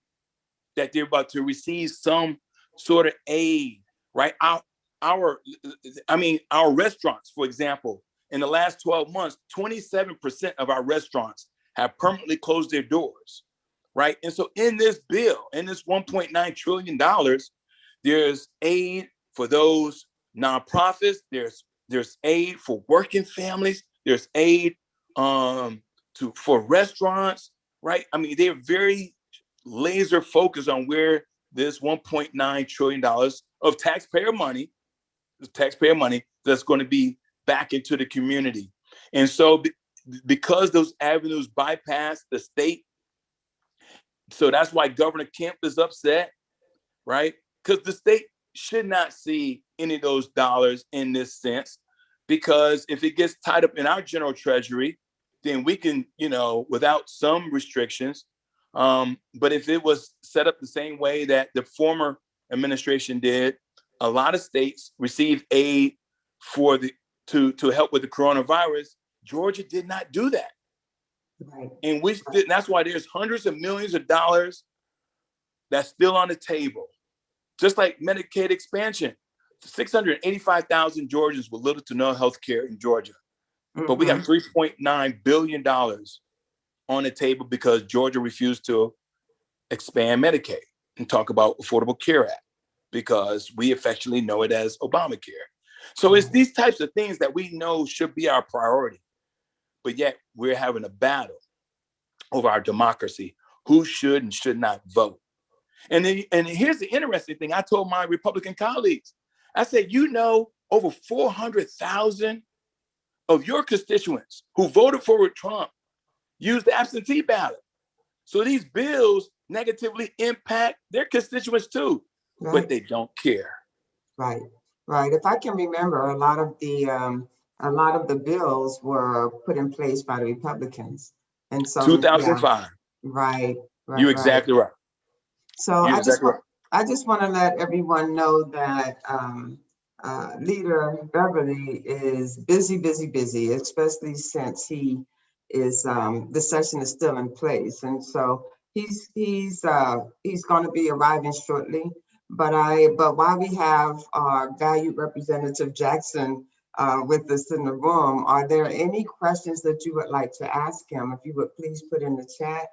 that they're about to receive some sort of aid, right? Our restaurants, for example, in the last 12 months, 27% of our restaurants have permanently closed their doors, right? And so in this bill, in this $1.9 trillion, there's aid for those nonprofits, there's aid for working families, there's aid for restaurants, right? I mean, they're very laser focused on where this $1.9 trillion of taxpayer money that's going to be back into the community. And so because those avenues bypass the state, so that's why Governor Kemp is upset, right? Because the state should not see any of those dollars in this sense, because if it gets tied up in our general treasury, then we can, without some restrictions. But if it was set up the same way that the former administration did. A lot of states received aid for to help with the coronavirus. Georgia did not do that. Right. And that's why there's hundreds of millions of dollars that's still on the table. Just like Medicaid expansion, 685,000 Georgians with little to no health care in Georgia. But we got $3.9 billion on the table because Georgia refused to expand Medicaid and talk about Affordable Care Act, because we affectionately know it as Obamacare. So it's these types of things that we know should be our priority, but yet we're having a battle over our democracy, who should and should not vote. And here's the interesting thing. I told my Republican colleagues, I said, over 400,000 of your constituents who voted for Trump used the absentee ballot. So these bills negatively impact their constituents too, but they don't care. Right. If I can remember, a lot of the bills were put in place by the Republicans, and so 2005. Right. You're exactly right. So I just want to let everyone know that Leader Beverly is busy, especially since he is the session is still in place, and so he's going to be arriving shortly. But while we have our valued Representative Jackson with us in the room, are there any questions that you would like to ask him? If you would please put in the chat,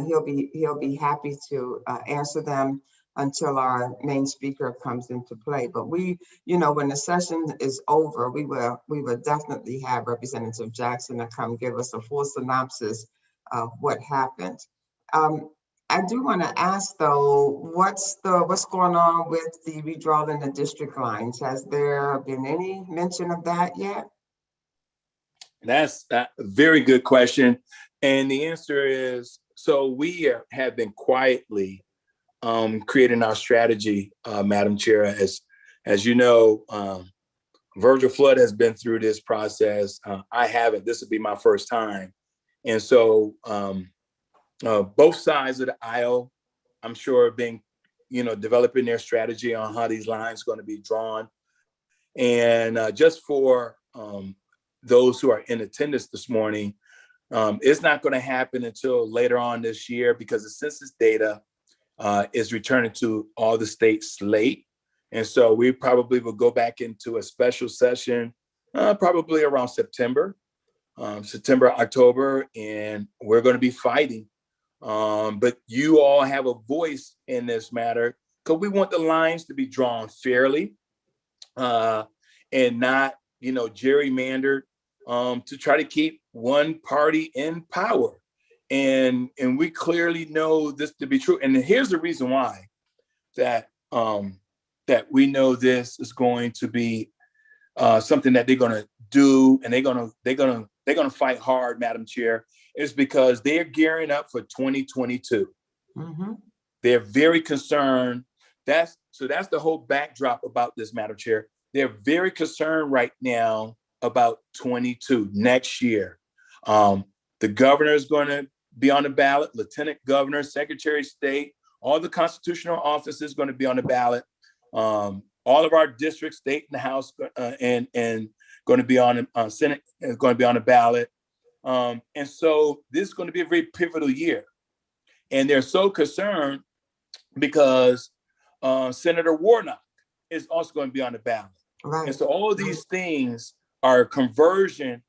he'll be happy to answer them until our main speaker comes into play. But we, when the session is over, we will definitely have Representative Jackson to come give us a full synopsis of what happened. I do want to ask though, what's going on with the redrawing the district lines? Has there been any mention of that yet? That's a very good question. And the answer is, so we have been quietly creating our strategy, Madam Chair. As you know, Virgil Flood has been through this process. I haven't. This will be my first time. And so both sides of the aisle, I'm sure, have been, developing their strategy on how these lines are going to be drawn. And just for those who are in attendance this morning, it's not going to happen until later on this year, because the census data is returning to all the states late. And so we probably will go back into a special session probably around September, October, and we're going to be fighting. But you all have a voice in this matter, because we want the lines to be drawn fairly and not, gerrymandered to try to keep one party in power. And we clearly know this to be true. And here's the reason why that we know this is going to be something that they're going to do, and they're going to fight hard, Madam Chair, is because they're gearing up for 2022. Mm-hmm. They're very concerned. That's the whole backdrop about this, Madam Chair. They're very concerned right now about 22 next year. The governor is going to be on the ballot, lieutenant governor, secretary of state, all the constitutional offices going to be on the ballot. All of our districts, state and the House, and going to be on Senate is going to be on the ballot. And so this is going to be a very pivotal year. And they're so concerned because Senator Warnock is also going to be on the ballot. Right. And so all of these things are conversion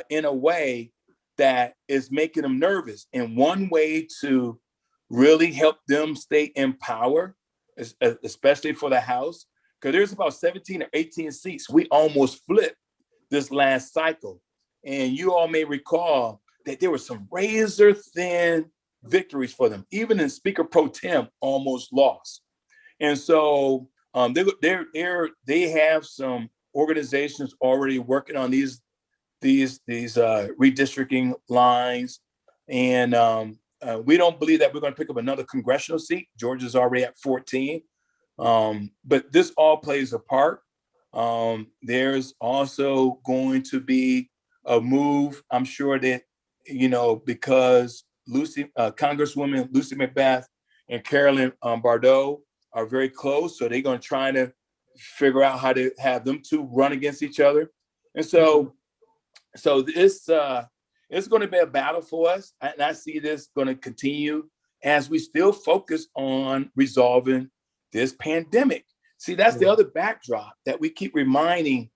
in a way that is making them nervous. And one way to really help them stay in power, especially for the House, because there's about 17 or 18 seats we almost flipped this last cycle. And you all may recall that there were some razor thin victories for them. Even in Speaker Pro Tem almost lost. And so they have some organizations already working on these redistricting lines. And we don't believe that we're going to pick up another congressional seat. Georgia's already at 14. But this all plays a part. There's also going to be a move, I'm sure that, because Congresswoman Lucy McBath and Carolyn Bardot are very close. So they're going to try to figure out how to have them two run against each other. And so this it's going to be a battle for us. And I see this going to continue as we still focus on resolving this pandemic. See, that's the other backdrop that we keep reminding,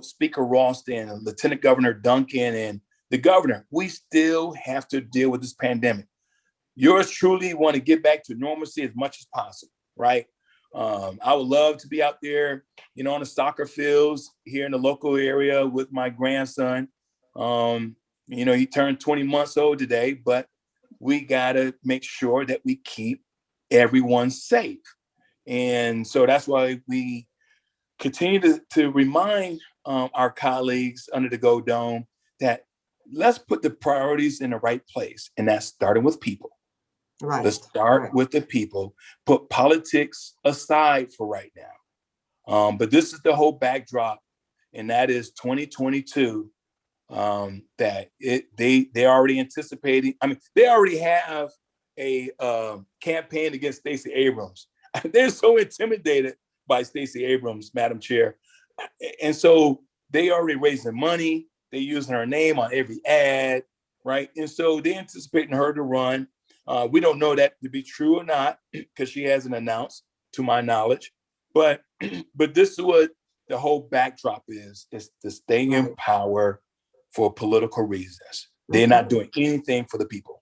Speaker Ralston and Lieutenant Governor Duncan and the governor. We still have to deal with this pandemic. Yours truly want to get back to normalcy as much as possible, right? I would love to be out there, on the soccer fields here in the local area with my grandson. He turned 20 months old today, but we got to make sure that we keep everyone safe. And so that's why we continue to remind our colleagues under the Go Dome that let's put the priorities in the right place. And that's starting with people. Right. Let's start with the people, put politics aside for right now. But this is the whole backdrop, and that is 2022. That they're already anticipating. I mean, they already have a campaign against Stacey Abrams. They're so intimidated by Stacey Abrams, Madam Chair. And so they already raising money. They're using her name on every ad, right? And so they're anticipating her to run. We don't know that to be true or not because she hasn't announced, to my knowledge. But this is what the whole backdrop is to stay in power for political reasons. They're not doing anything for the people.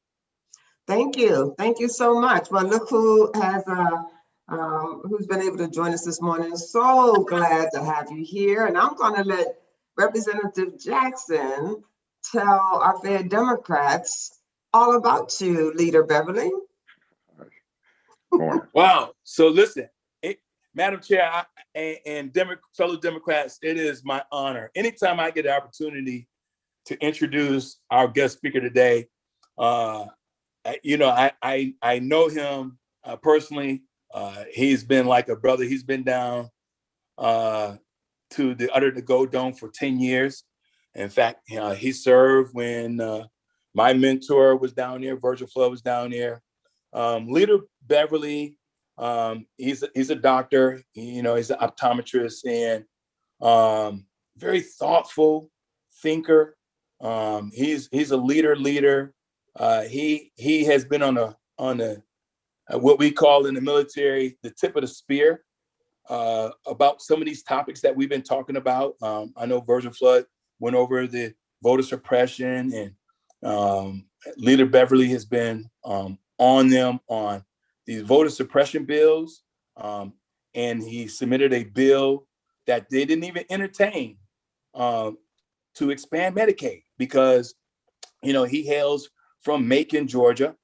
Thank you. Thank you so much. Well, look who has who's been able to join us this morning. So glad to have you here. And I'm going to let Representative Jackson tell our fair Democrats all about you, Leader Beverly. Wow. So listen, Madam Chair and fellow Democrats, it is my honor. Anytime I get the opportunity to introduce our guest speaker today, I know him personally. He's been like a brother. He's been down to under the Go Dome for 10 years. In fact, he served when my mentor was down there, Virgil Flood was down there. Leader Beverly, he's a doctor, he's an optometrist and very thoughtful thinker. He's a leader. He has been on a what we call in the military, the tip of the spear about some of these topics that we've been talking about. I know Virgil Flood went over the voter suppression, and Leader Beverly has been on them on these voter suppression bills. And he submitted a bill that they didn't even entertain to expand Medicaid because, he hails from Macon, Georgia.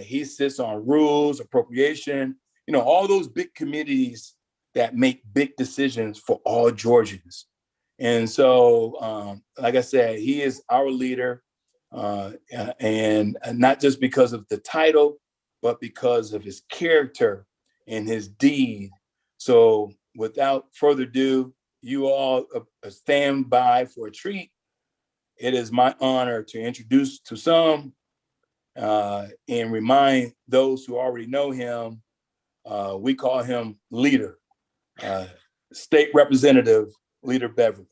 He sits on rules, appropriation, all those big committees that make big decisions for all Georgians. And so, like I said, he is our leader, and not just because of the title, but because of his character and his deed. So without further ado, you all stand by for a treat. It is my honor to introduce to some and remind those who already know him, we call him Leader, State Representative Leader Beverly.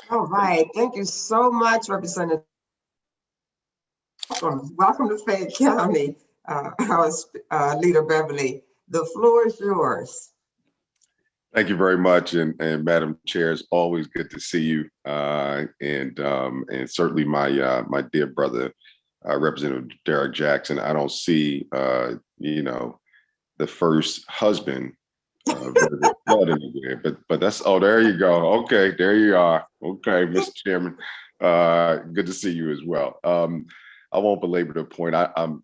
All right. Thank you so much, Representative. Welcome to Fayette County, Leader Beverly. The floor is yours. Thank you very much, and Madam Chair, it's always good to see you, and certainly my dear brother, Representative Derek Jackson. I don't see the first husband anywhere, but that's there you go. Okay, there you are. Okay, Mr. Chairman, good to see you as well. I won't belabor the point. I'm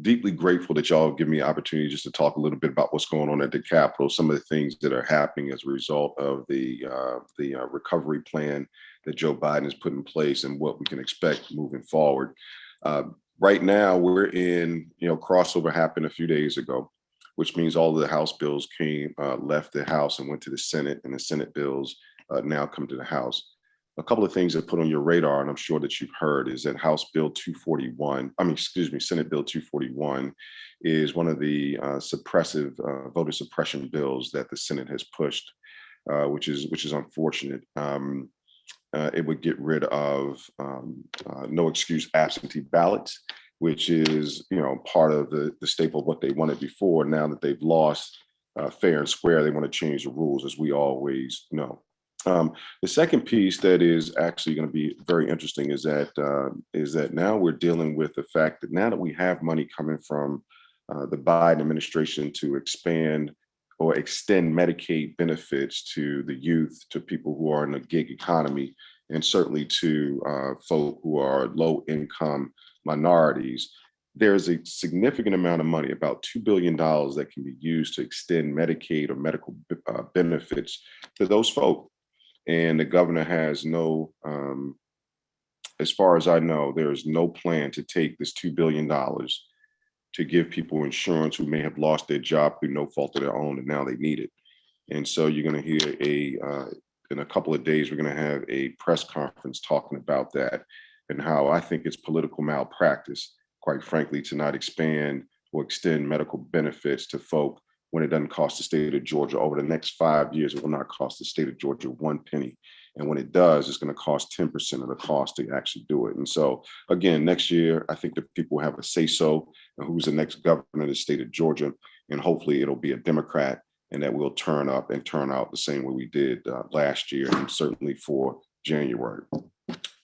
deeply grateful that y'all give me an opportunity just to talk a little bit about what's going on at the Capitol, some of the things that are happening as a result of the recovery plan that Joe Biden has put in place and what we can expect moving forward. Right now, we're in, crossover happened a few days ago, which means all of the House bills left the House and went to the Senate, and the Senate bills now come to the House. a couple of things that put on your radar, and I'm sure that you've heard, is that Senate Bill 241 is one of the voter suppression bills that the Senate has pushed, which is unfortunate. It would get rid of no excuse absentee ballots, which is, part of the staple of what they wanted before. Now that they've lost fair and square, they want to change the rules, as we always know. The second piece that is actually going to be very interesting is that now we're dealing with the fact that now that we have money coming from the Biden administration to expand or extend Medicaid benefits to the youth, to people who are in the gig economy, and certainly to folk who are low income minorities, there's a significant amount of money, about $2 billion, that can be used to extend Medicaid or medical benefits to those folk. And the governor has no, as far as I know, there is no plan to take this $2 billion to give people insurance who may have lost their job through no fault of their own, and now they need it. And so you're going to hear in a couple of days, we're going to have a press conference talking about that, and how I think it's political malpractice, quite frankly, to not expand or extend medical benefits to folk when it doesn't cost the state of Georgia. Over the next 5 years, it will not cost the state of Georgia one penny. And when it does, it's going to cost 10% of the cost to actually do it. And so, again, next year, I think that people have a say-so on who's the next governor of the state of Georgia. And hopefully it'll be a Democrat, and that we'll turn up and turn out the same way we did last year, and certainly for January.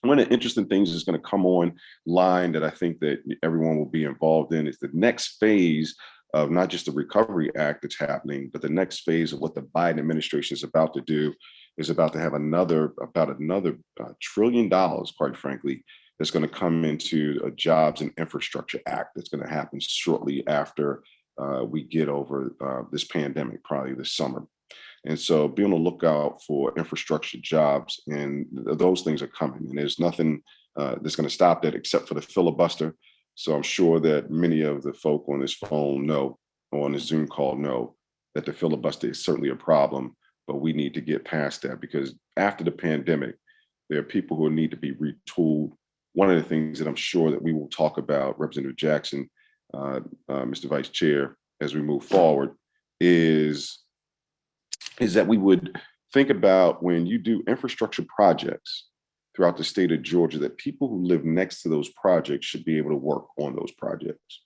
One of the interesting things that's going to come online that I think that everyone will be involved in is the next phase of not just the Recovery Act that's happening, but the next phase of what the Biden administration is about to do is about to have another $1 trillion, quite frankly, that's going to come into a Jobs and Infrastructure Act that's going to happen shortly after we get over this pandemic, probably this summer. And so be on the lookout for infrastructure jobs, and those things are coming. And there's nothing that's going to stop that except for the filibuster. So I'm sure that many of the folk on this phone know, or on this Zoom call know, that the filibuster is certainly a problem, but we need to get past that, because after the pandemic, there are people who need to be retooled. One of the things that I'm sure that we will talk about, Representative Jackson, Mr. Vice Chair, as we move forward, is that we would think about, when you do infrastructure projects throughout the state of Georgia, that people who live next to those projects should be able to work on those projects.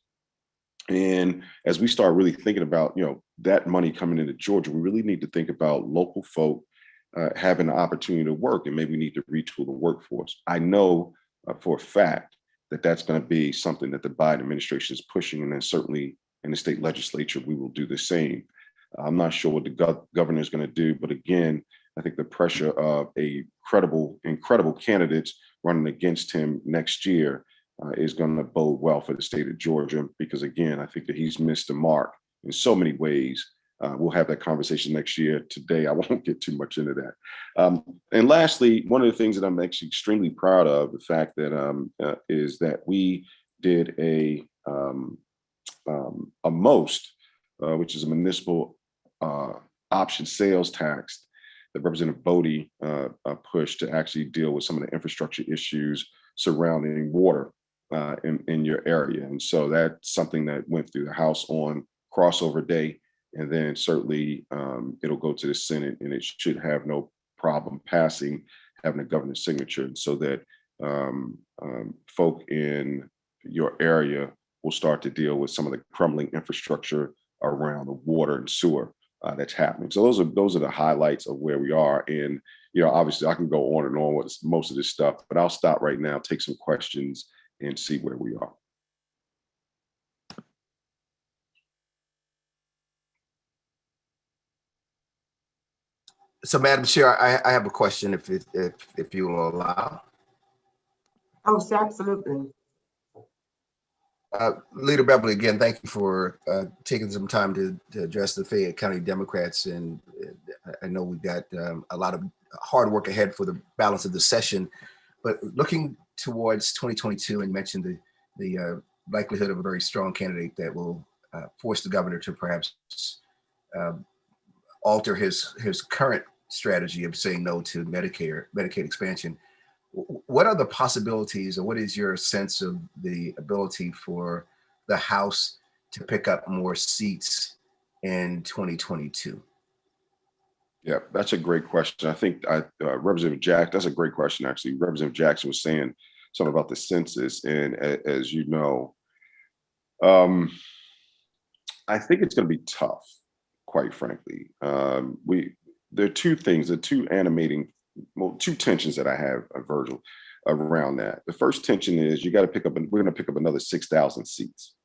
And as we start really thinking about, that money coming into Georgia, we really need to think about local folk having the opportunity to work, and maybe we need to retool the workforce. I know for a fact that that's going to be something that the Biden administration is pushing, and then certainly in the state legislature, we will do the same. I'm not sure what the governor is going to do, but again, I think the pressure of incredible candidates running against him next year is going to bode well for the state of Georgia, because again, I think that he's missed the mark in so many ways. We'll have that conversation next year. Today, I won't get too much into that. And lastly, one of the things that I'm actually extremely proud of, the fact that is that we did a MOST, which is a municipal option sales tax that Representative Bodie pushed to actually deal with some of the infrastructure issues surrounding water in your area. And so that's something that went through the House on crossover day, and then certainly it'll go to the Senate, and it should have no problem passing, having a governor's signature, and so that folk in your area will start to deal with some of the crumbling infrastructure around the water and sewer that's happening. So those are the highlights of where we are. And obviously I can go on and on with most of this stuff, but I'll stop right now, take some questions, and see where we are. So, Madam Chair, I have a question, if you will allow. Oh, absolutely. Leader Beverly, again, thank you for taking some time to address the Fayette County Democrats. And I know we've got a lot of hard work ahead for the balance of the session, but looking towards 2022, and mentioned the likelihood of a very strong candidate that will force the governor to perhaps alter his current strategy of saying no to Medicaid expansion. What are the possibilities, or what is your sense of the ability for the House to pick up more seats in 2022? Yeah, that's a great question. I think Representative Jack, that's a great question, actually. Representative Jackson was saying something about the census. And as you know, I think it's going to be tough, quite frankly. There are two things, two tensions that I have, Virgil, around that. The first tension is we're going to pick up another 6,000 seats.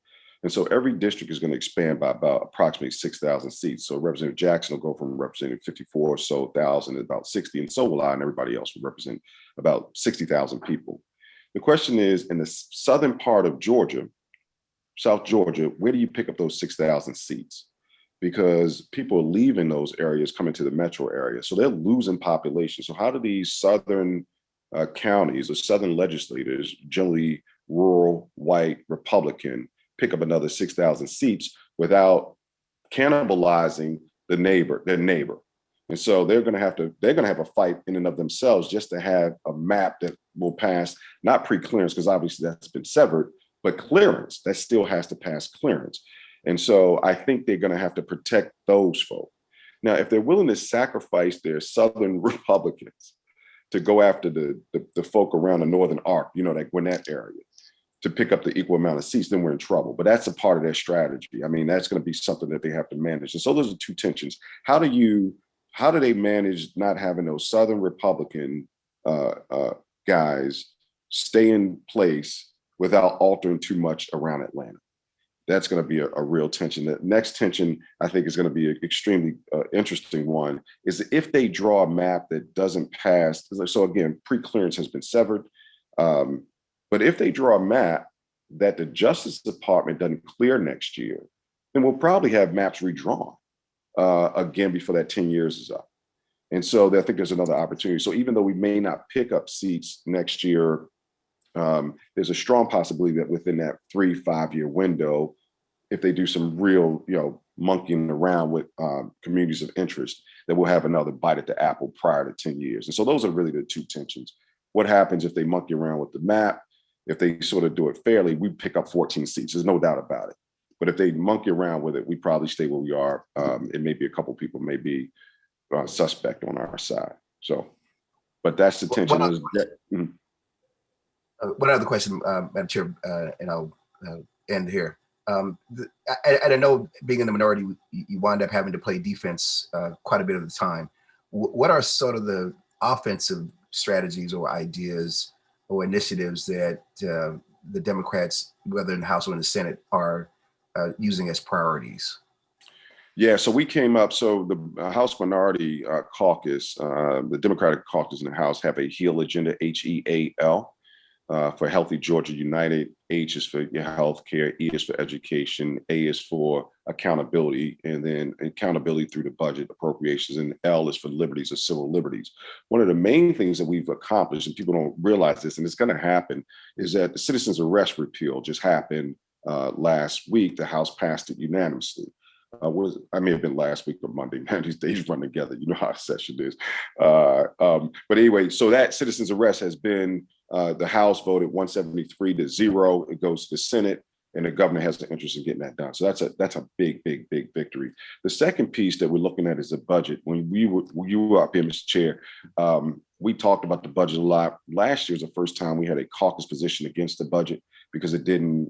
And so every district is going to expand by about approximately 6,000 seats. So Representative Jackson will go from representing 54 or so thousand to about 60, and so will I, and everybody else will represent about 60,000 people. The question is, in the southern part of Georgia, South Georgia, where do you pick up those 6,000 seats? Because people are leaving those areas, coming to the metro area. So they're losing population. So how do these southern counties or southern legislators, generally rural, white, Republican, pick up another 6,000 seats without cannibalizing their neighbor? And so they're going to have a fight in and of themselves just to have a map that will pass, not pre-clearance, because obviously that's been severed, but clearance that still has to pass clearance. And so I think they're going to have to protect those folks. Now, if they're willing to sacrifice their Southern Republicans to go after the folk around the Northern Arc, like Gwinnett area, to pick up the equal amount of seats, then we're in trouble. But that's a part of their strategy. I mean, that's going to be something that they have to manage. And so those are two tensions. How do they manage not having those Southern Republican guys stay in place without altering too much around Atlanta? That's going to be a real tension. The next tension, I think, is going to be an extremely interesting one, is if they draw a map that doesn't pass. So again, pre-clearance has been severed. But if they draw a map that the Justice Department doesn't clear next year, then we'll probably have maps redrawn again before that 10 years is up. And so I think there's another opportunity. So even though we may not pick up seats next year, there's a strong possibility that within that 3-5 year window, if they do some real, monkeying around with communities of interest, that we'll have another bite at the apple prior to 10 years. And so those are really the two tensions. What happens if they monkey around with the map? If they sort of do it fairly, we pick up 14 seats. There's no doubt about it. But if they monkey around with it, we probably stay where we are. It may be a couple people may be suspect on our side. So, but that's the tension. One other question, Madam Chair, and I'll end here. I know being in the minority, you wind up having to play defense quite a bit of the time. What are sort of the offensive strategies or ideas or initiatives that the Democrats, whether in the House or in the Senate, are using as priorities? Yeah, so we came up, so the House Minority Caucus, the Democratic Caucus in the House have a HEAL agenda, HEAL, for Healthy Georgia United. H is for your health care, E is for education, A is for accountability, and then accountability through the budget appropriations, and L is for liberties or civil liberties. One of the main things that we've accomplished, and people don't realize this, and it's going to happen, is that the citizens arrest repeal just happened last week. The House passed it unanimously. I may have been last week or Monday. Man, these days run together. You know how a session is. But anyway, so that citizens arrest has been, the House voted 173-0. It goes to the Senate, and the governor has an interest in getting that done. So that's a big victory. The second piece that we're looking at is the budget. When you were up here, Mr. Chair, we talked about the budget a lot. Last year was the first time we had a caucus position against the budget because it didn't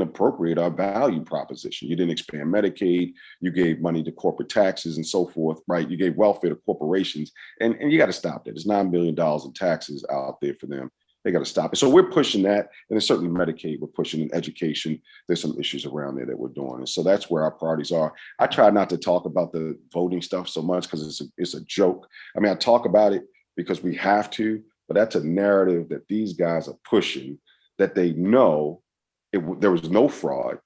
appropriate our value proposition. You didn't expand Medicaid. You gave money to corporate taxes and so forth, right? You gave welfare to corporations, and you got to stop that. There's $9 billion in taxes out there for them. They got to stop it. So we're pushing that, and there's certainly Medicaid. We're pushing in education. There's some issues around there that we're doing, and so that's where our priorities are. I try not to talk about the voting stuff so much because it's a joke. I mean, I talk about it because we have to, but that's a narrative that these guys are pushing, that they know there was no fraud.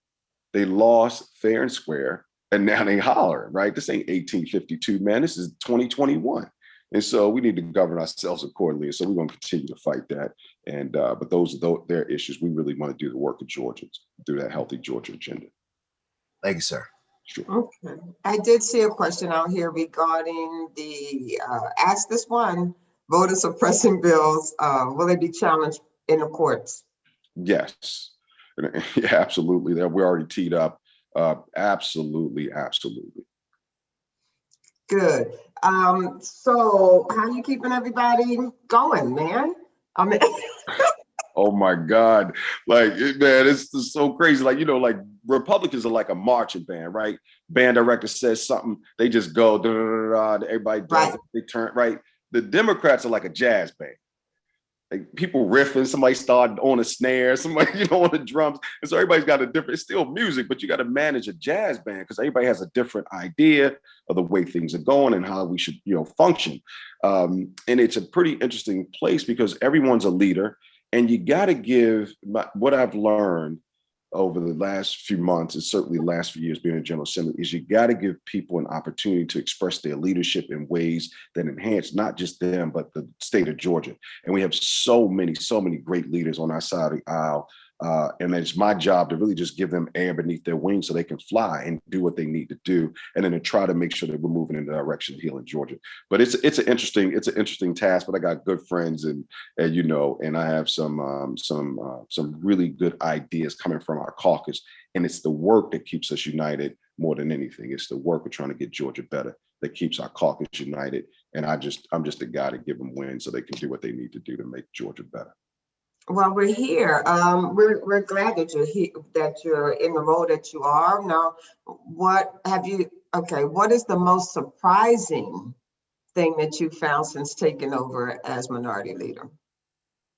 They lost fair and square, and now they holler, right? This ain't 1852, man. This is 2021. And so we need to govern ourselves accordingly. And so we're going to continue to fight that. And but those are their issues. We really want to do the work of Georgians through that Healthy Georgia agenda. Thank you, sir. Sure. Okay. I did see a question out here regarding the, ask this one, voter suppressing bills, will they be challenged in the courts? Yes. Yeah, absolutely. That we're already teed up. Absolutely, absolutely. Good. So how you keeping everybody going, man? I mean, Oh my God. Like, man, it's just so crazy. Like, like Republicans are like a marching band, right? Band director says something, they just go, da, da, da, da, everybody does Right. it, they turn, right? The Democrats are like a jazz band. Like people riffing, somebody started on a snare, somebody, on the drums. And so everybody's got a different, it's still music, but you got to manage a jazz band because everybody has a different idea of the way things are going and how we should, function. And it's a pretty interesting place because everyone's a leader. And you got to give what I've learned over the last few months, and certainly the last few years being in General Assembly, is you got to give people an opportunity to express their leadership in ways that enhance not just them, but the state of Georgia. And we have so many great leaders on our side of the aisle. And it's my job to really just give them air beneath their wings so they can fly and do what they need to do, and then to try to make sure that we're moving in the direction of healing Georgia. But it's an interesting task. But I got good friends, and I have some really good ideas coming from our caucus. And it's the work that keeps us united more than anything. It's the work of trying to get Georgia better that keeps our caucus united. And I'm just a guy to give them wins so they can do what they need to do to make Georgia better. well, we're here. We're glad that you're here, that you're in the role that you are. Now, what is the most surprising thing that you found since taking over as minority leader?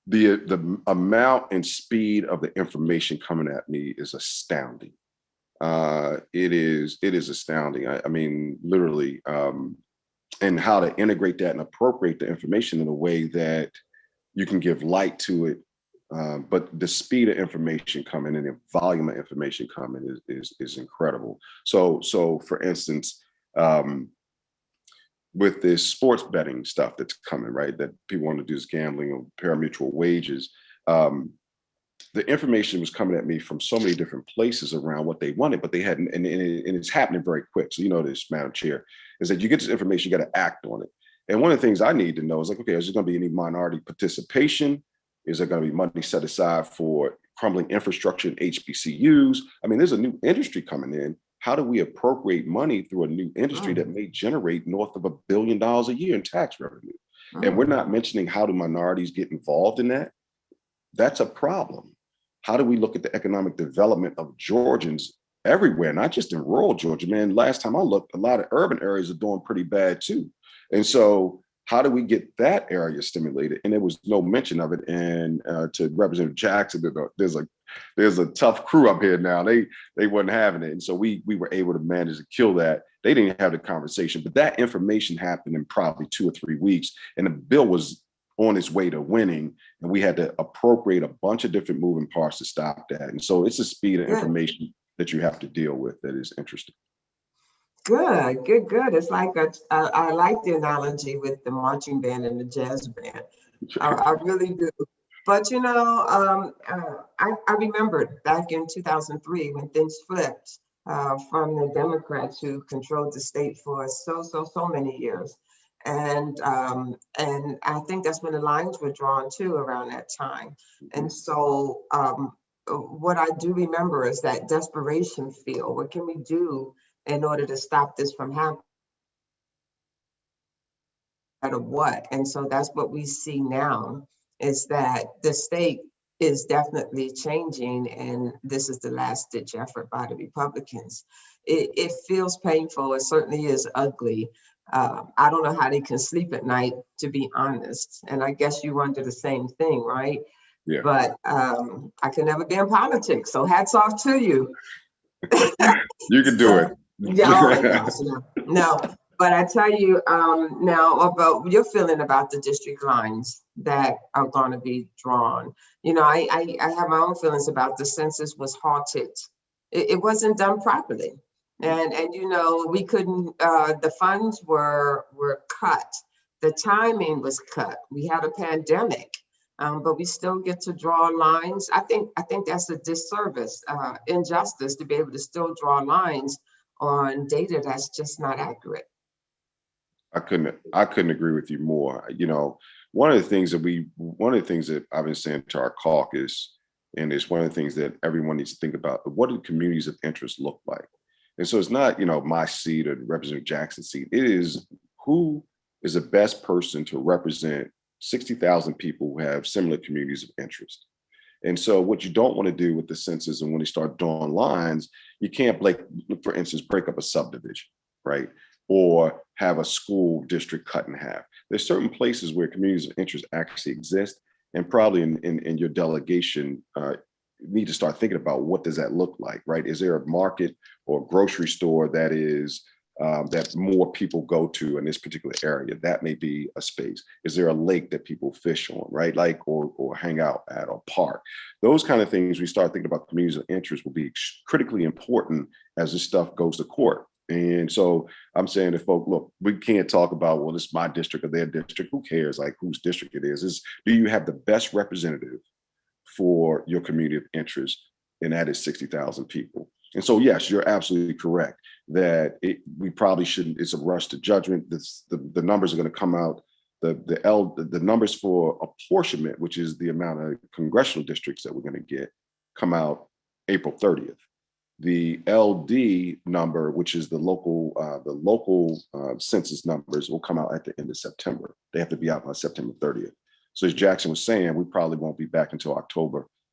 The amount and speed of the information coming at me is astounding. It is astounding. I mean, literally, and how to integrate that and appropriate the information in a way that you can give light to it. But the speed of information coming and the volume of information coming is incredible. So for instance, with this sports betting stuff that's coming, right, that people want to do is gambling or pari-mutuel wages, the information was coming at me from so many different places around what they wanted, but they hadn't, and it's happening very quick. So this, Madam Chair, is that you get this information, you got to act on it. And one of the things I need to know is like, okay, is there going to be any minority participation? Is there going to be money set aside for crumbling infrastructure in HBCUs? I mean, there's a new industry coming in. How do we appropriate money through a new industry that may generate north of $1 billion a year in tax revenue? And we're not mentioning how do minorities get involved in that? That's a problem. How do we look at the economic development of Georgians everywhere, not just in rural Georgia? Man, last time I looked, a lot of urban areas are doing pretty bad too. And so how do we get that area stimulated? And there was no mention of it. And to Representative Jackson, there's a tough crew up here now. They wasn't having it. And so we were able to manage to kill that. They didn't have the conversation, but that information happened in probably 2 or 3 weeks. And the bill was on its way to winning. And we had to appropriate a bunch of different moving parts to stop that. And so it's the speed of information that you have to deal with that is interesting. Good. It's like I like the analogy with the marching band and the jazz band. I really do. But I remembered back in 2003 when things flipped from the Democrats who controlled the state for so many years, and I think that's when the lines were drawn too around that time. And so what I do remember is that desperation feel. What can we do in order to stop this from happening? No matter what. And so that's what we see now, is that the state is definitely changing, and this is the last ditch effort by the Republicans. It feels painful. It certainly is ugly. I don't know how they can sleep at night, to be honest. And I guess you wonder the same thing, right? Yeah. But I can never be in politics, so hats off to you. You can do it. Yeah, all right, gosh, no. But I tell you now about your feeling about the district lines that are going to be drawn. I have my own feelings about the census was halted. It wasn't done properly. And we couldn't, the funds were cut. The timing was cut. We had a pandemic, but we still get to draw lines. I think that's a disservice, injustice to be able to still draw lines on data that's just not accurate. I couldn't agree with you more. You know, one of the things that I've been saying to our caucus, and it's one of the things that everyone needs to think about, what do communities of interest look like? And so it's not, you know, my seat or Representative Jackson's seat. It is who is the best person to represent 60,000 people who have similar communities of interest. And so what you don't want to do with the census, and when they start drawing lines, you can't, for instance, break up a subdivision, right? Or have a school district cut in half. There's certain places where communities of interest actually exist, and probably in your delegation, you need to start thinking about what does that look like, right? Is there a market or grocery store that is that more people go to in this particular area? That may be a space. Is there a lake that people fish on, right? Like, or hang out at, or park? Those kind of things, we start thinking about communities of interest, will be critically important as this stuff goes to court. And so I'm saying to folks, look, we can't talk about, well, this is my district or their district. Who cares, like, whose district it is? Do you have the best representative for your community of interest? And that is 60,000 people. And so, yes, you're absolutely correct that we probably shouldn't, it's a rush to judgment. The numbers are going to come out. The numbers for apportionment, which is the amount of congressional districts that we're going to get, come out April 30th. The LD number, which is the local census numbers, will come out at the end of September. They have to be out by September 30th. So as Jackson was saying, we probably won't be back until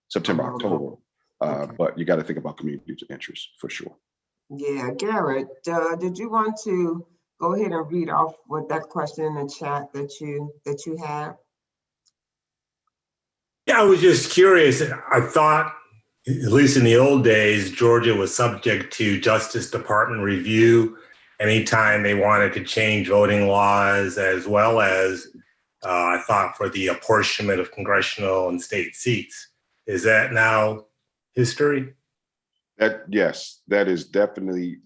September, October. Okay. But you got to think about communities of interest for sure. Yeah, Garrett, did you want to go ahead and read off what that question in the chat that you have? Yeah, I was just curious. I thought, at least in the old days, Georgia was subject to Justice Department review anytime they wanted to change voting laws, as well as I thought for the apportionment of congressional and state seats. Is that now history? Yes, that's definitely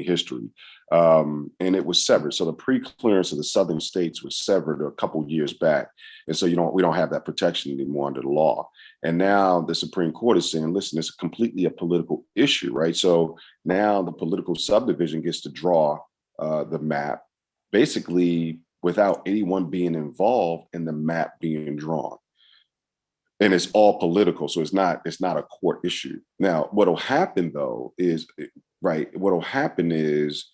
history. And it was severed. So the pre-clearance of the southern states was severed a couple years back. And so we don't have that protection anymore under the law. And now the Supreme Court is saying, listen, it's completely a political issue, right? So now the political subdivision gets to draw the map, basically without anyone being involved in the map being drawn. And it's all political, so it's not a court issue. Now, what'll happen though is, right, what'll happen is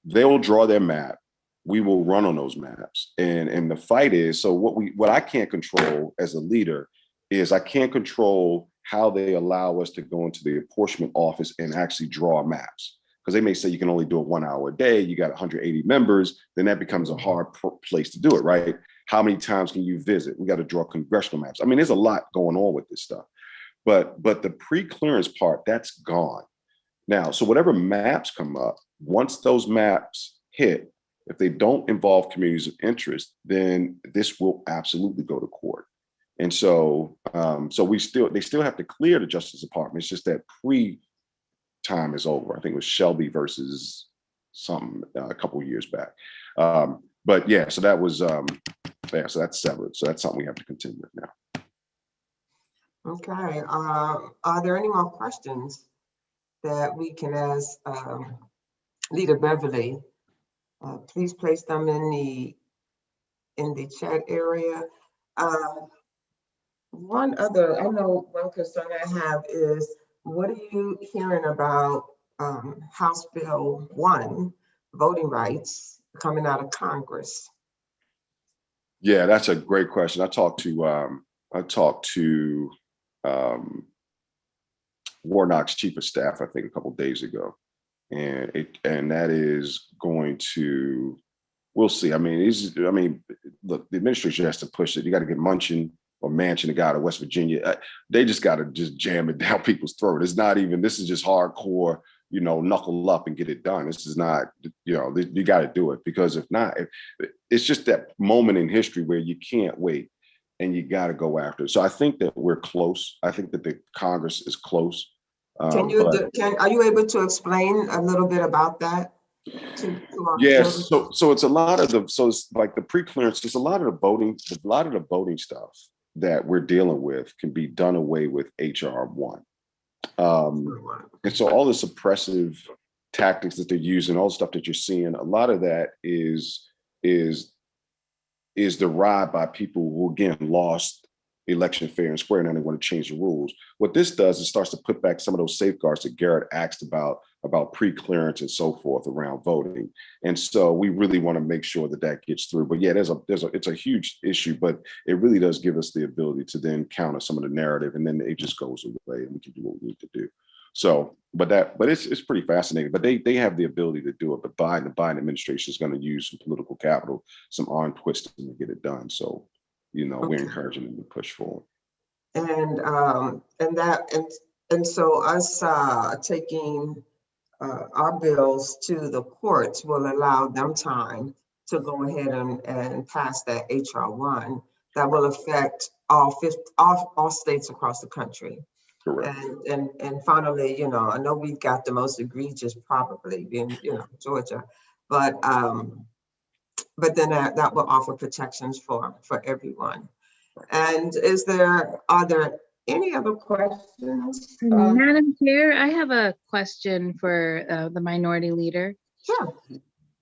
they'll draw their map, we will run on those maps. And the fight is, so what I can't control as a leader is I can't control how they allow us to go into the apportionment office and actually draw maps. Because they may say you can only do it 1 hour a day, you got 180 members, then that becomes a hard place to do it, right? How many times can you visit? We got to draw congressional maps. I mean, there's a lot going on with this stuff. But the pre-clearance part, that's gone. Now, so whatever maps come up, once those maps hit, if they don't involve communities of interest, then this will absolutely go to court. And so they still have to clear the Justice Department. It's just that time is over. I think it was Shelby versus something a couple of years back. But yeah, so that was so that's severed. So that's something we have to contend with now. Okay. Are there any more questions that we can ask Leader Beverly? Please place them in the chat area. One concern I have is, what are you hearing about House Bill 1, voting rights, coming out of Congress? Yeah, that's a great question. I talked to Warnock's chief of staff, I think, a couple of days ago, and that is going to, we'll see. I mean, look, the administration has to push it. You got to get Manchin, the guy out of West Virginia. They just got to just jam it down people's throat. This is just hardcore, knuckle up and get it done. This is not, you got to do it, because if not, it's just that moment in history where you can't wait and you got to go after it. So I think that we're close. I think that the Congress is close. Are you able to explain a little bit about that? Yes. So it's a lot of it's like the pre-clearance. There's a lot of the voting stuff that we're dealing with can be done away with H.R. 1. And so all the suppressive tactics that they're using, all the stuff that you're seeing, a lot of that is derived by people who, again, lost election fair and square, and they want to change the rules. What this does is starts to put back some of those safeguards that Garrett asked about pre-clearance and so forth around voting. And so we really want to make sure that that gets through. But yeah, it's a huge issue, but it really does give us the ability to then counter some of the narrative, and then it just goes away and we can do what we need to do. So, but it's pretty fascinating. But they have the ability to do it. But the Biden administration is going to use some political capital, some arm twisting to get it done. So, we're encouraging them to push forward. And so us taking our bills to the courts will allow them time to go ahead and pass that HR1 that will affect all states across the country. Correct. And finally, I know we've got the most egregious probably being, Georgia, but then that will offer protections for everyone. And are there any other questions? Madam Chair, I have a question for the minority leader. Sure.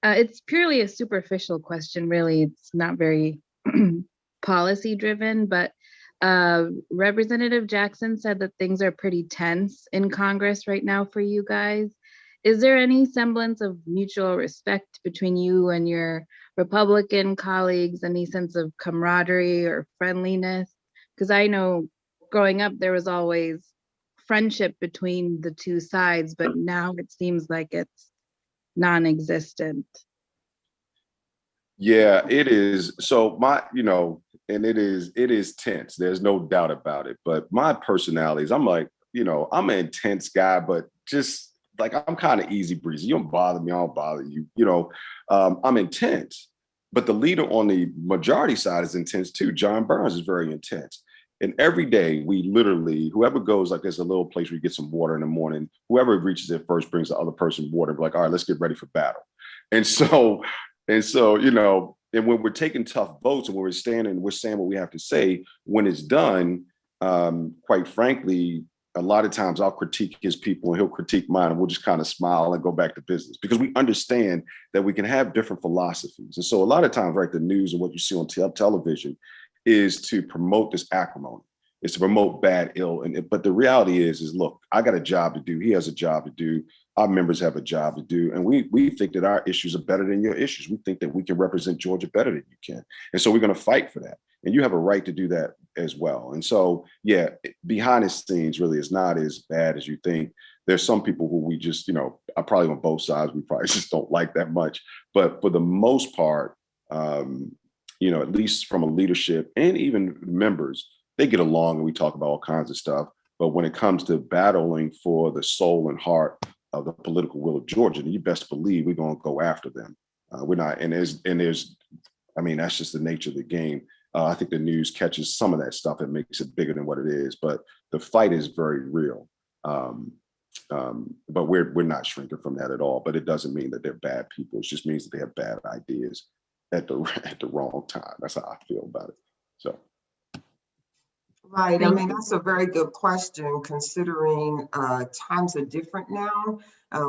It's purely a superficial question, really. It's not very policy driven, but Representative Jackson said that things are pretty tense in Congress right now for you guys. Is there any semblance of mutual respect between you and your Republican colleagues, any sense of camaraderie or friendliness? Because I know growing up, there was always friendship between the two sides, but now it seems like it's non-existent. Yeah, it is. So and it is tense. There's no doubt about it. But my personality is, I'm like, I'm an intense guy, but just like, I'm kind of easy breezy. You don't bother me, I don't bother you. I'm intense. But the leader on the majority side is intense too. John Burns is very intense. And every day we literally, whoever goes, like there's a little place where you get some water in the morning, whoever reaches it first brings the other person water. We're like, all right, let's get ready for battle. And so, and when we're taking tough votes and when we're standing, we're saying what we have to say, when it's done, quite frankly, a lot of times I'll critique his people and he'll critique mine, and we'll just kind of smile and go back to business, because we understand that we can have different philosophies. And so a lot of times, right, the news and what you see on television is to promote this acrimony. It's to promote bad, ill. But the reality is look, I got a job to do. He has a job to do. Our members have a job to do. And we think that our issues are better than your issues. We think that we can represent Georgia better than you can. And so we're going to fight for that. And you have a right to do that as well. And so, yeah, behind the scenes really is not as bad as you think. There's some people who we just, are probably on both sides, we probably just don't like that much. But for the most part, at least from a leadership and even members, they get along and we talk about all kinds of stuff. But when it comes to battling for the soul and heart of the political will of Georgia, you best believe we're going to go after them. We're not, and there's, that's just the nature of the game. I think the news catches some of that stuff and makes it bigger than what it is, but the fight is very real. But we're not shrinking from that at all. But it doesn't mean that they're bad people. It just means that they have bad ideas at the wrong time. That's how I feel about it. So. Right. That's a very good question, considering times are different now.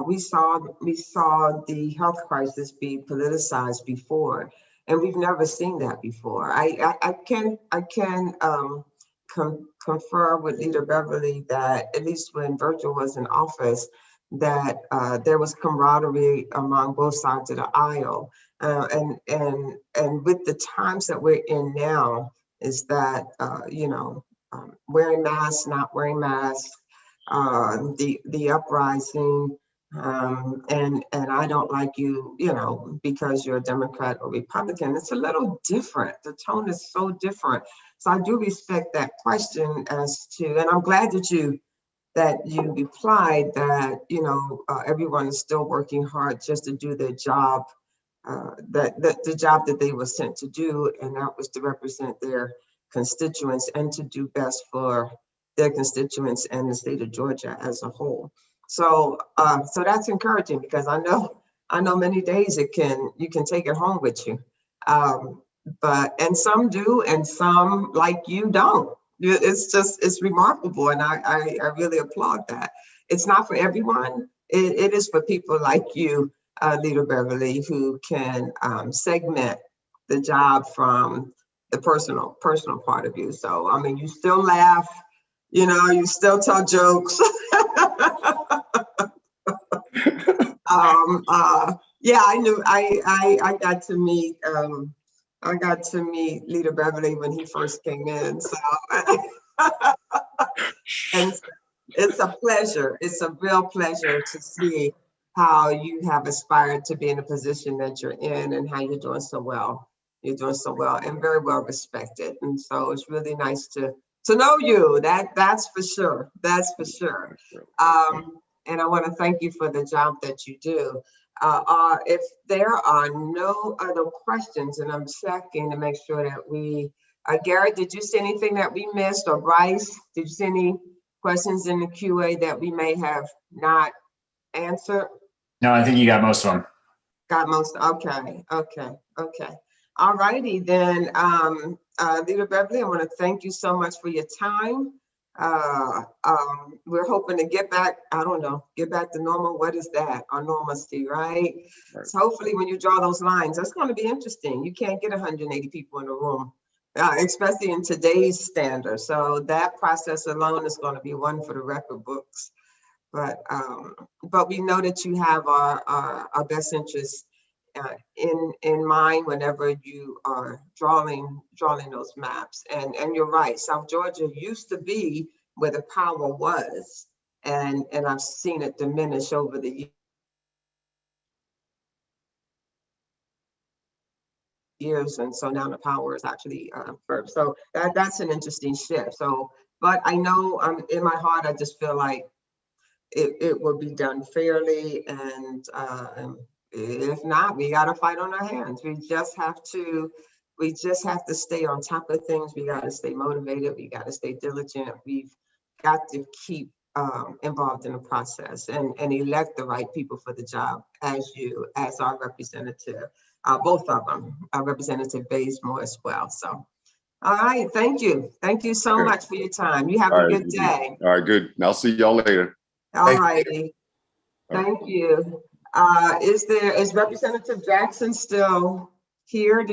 We saw the health crisis be politicized before, and we've never seen that before. I can confer with Leader Beverly that at least when Virgil was in office, that there was camaraderie among both sides of the aisle, and with the times that we're in now, is that wearing masks, not wearing masks, the uprising, and I don't like you, because you're a Democrat or Republican. It's a little different. The tone is so different. So I do respect that question as to, and I'm glad that you replied that, everyone is still working hard just to do their job, the job that they were sent to do, and that was to represent their constituents and to do best for their constituents and the state of Georgia as a whole. So that's encouraging, because I know many days you can take it home with you, and some do, and some like you don't. It's remarkable, and I really applaud that. It's not for everyone. It is for people like you, Leader Beverly, who can segment the job from the personal part of you. So, I mean, you still laugh, you still tell jokes. Yeah, I got to meet Leader Beverly when he first came in. So, and it's a pleasure. It's a real pleasure to see how you have aspired to be in the position that you're in and how you're doing so well. You're doing so well and very well respected. And so it's really nice to know you. That's for sure. That's for sure. And I want to thank you for the job that you do. If there are no other questions, and I'm checking to make sure that we, Garrett, did you see anything that we missed, or Bryce, did you see any questions in the QA that we may have not answered? No, I think you got most of them. Got most, okay. All righty then, Leader Beverly, I want to thank you so much for your time. We're hoping to get back to normal. What is that? Our normalcy, right? So hopefully when you draw those lines, that's going to be interesting. You can't get 180 people in a room, especially in today's standard. So that process alone is going to be one for the record books. But we know that you have our best interests in mind whenever you are drawing those maps. And you're right, South Georgia used to be where the power was, and I've seen it diminish over the years, and so now the power is actually first. So that's an interesting shift. So, but I know in my heart, I just feel like it will be done fairly, and if not, we got to fight on our hands. We just have to stay on top of things. We got to stay motivated. We got to stay diligent. We've got to keep involved in the process and elect the right people for the job, as our representative, both of them, Representative Bazemore as well. So, all right, thank you. Thank you so much for your time. You have a good day. All right, good. I'll see y'all later. All righty. Thank you. Is Representative Jackson still here? I'm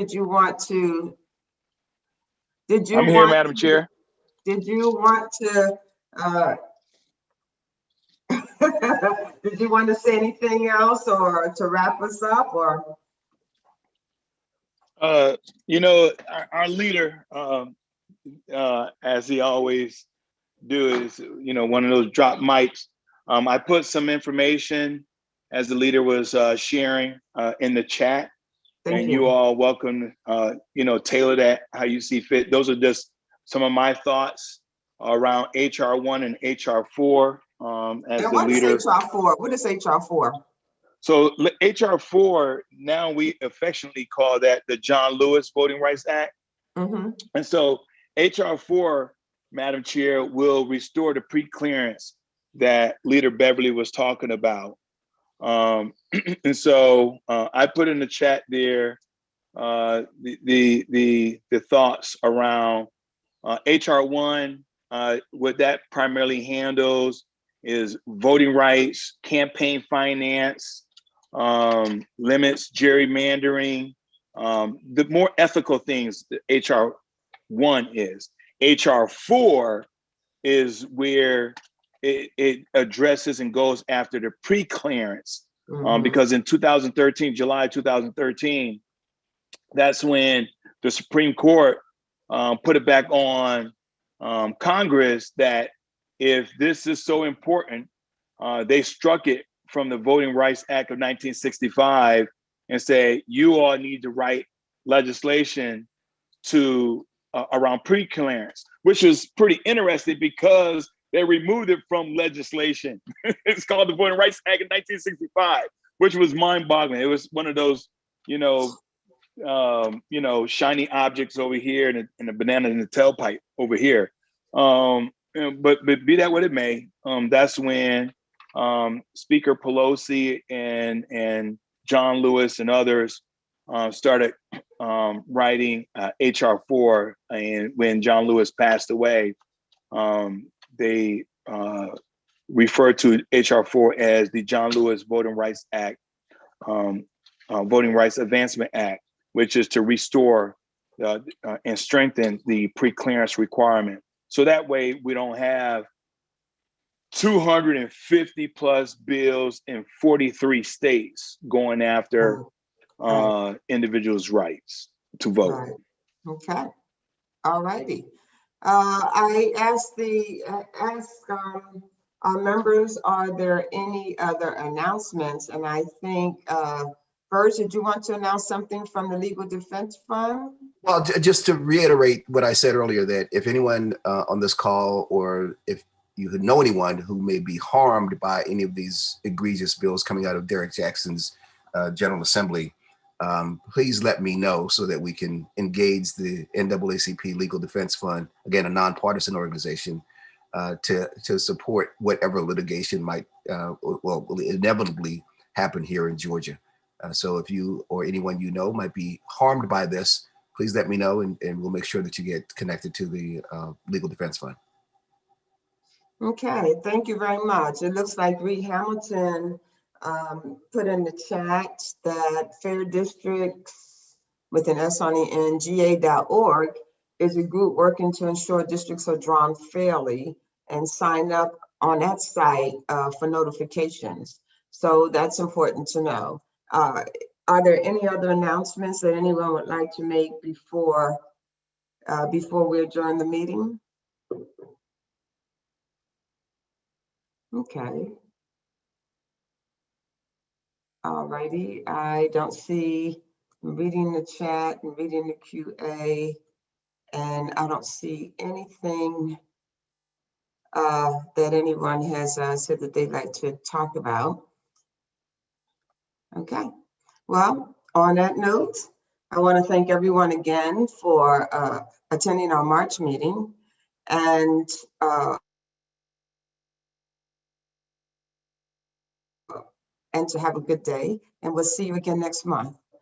here, Madam Chair. Did you want to did you want to say anything else, or to wrap us up, or? Our leader, as he always do, is, one of those drop mics. I put some information as the leader was sharing in the chat. Thank you. All welcome, tailor that how you see fit. Those are just some of my thoughts around HR1 and HR4 as the leader. What is HR4? So HR4, now we affectionately call that the John Lewis Voting Rights Act. Mm-hmm. And so HR4, Madam Chair, will restore the pre-clearance that Leader Beverly was talking about. And so I put in the chat there the thoughts around HR1. What that primarily handles is voting rights, campaign finance, limits gerrymandering, the more ethical things that HR1 is. HR4 is where it addresses and goes after the pre-clearance, because in 2013, July 2013, that's when the Supreme Court put it back on Congress that if this is so important, they struck it from the Voting Rights Act of 1965 and say, you all need to write legislation to around pre-clearance, which is pretty interesting because they removed it from legislation. It's called the Voting Rights Act of 1965, which was mind-boggling. It was one of those, shiny objects over here and a banana in the tailpipe over here. But be that what it may, that's when Speaker Pelosi and John Lewis and others started writing H.R.4, and when John Lewis passed away, they referred to H.R.4 as the John Lewis Voting Rights Act, Voting Rights Advancement Act, which is to restore and strengthen the pre-clearance requirement. So that way we don't have 250 plus bills in 43 states going after individuals' rights to vote. Right. Okay. All righty. I asked our members, are there any other announcements? And I think, Burge, did you want to announce something from the Legal Defense Fund? Well, just to reiterate what I said earlier, that if anyone on this call, or if you know anyone who may be harmed by any of these egregious bills coming out of Derek Jackson's General Assembly, please let me know so that we can engage the NAACP Legal Defense Fund, again, a nonpartisan organization, to support whatever litigation might, will inevitably happen here in Georgia. So if you or anyone you know might be harmed by this, please let me know, and we'll make sure that you get connected to the Legal Defense Fund. Okay, thank you very much. It looks like Reed Hamilton put in the chat that Fair Districts with an S on the end, GA.org, is a group working to ensure districts are drawn fairly, and sign up on that site for notifications. So that's important to know. Are there any other announcements that anyone would like to make before we adjourn the meeting? Okay. All righty. I don't see, I'm reading the chat and reading the QA, and I don't see anything that anyone has said that they'd like to talk about. Okay. Well, on that note, I want to thank everyone again for attending our March meeting, and to have a good day. And we'll see you again next month.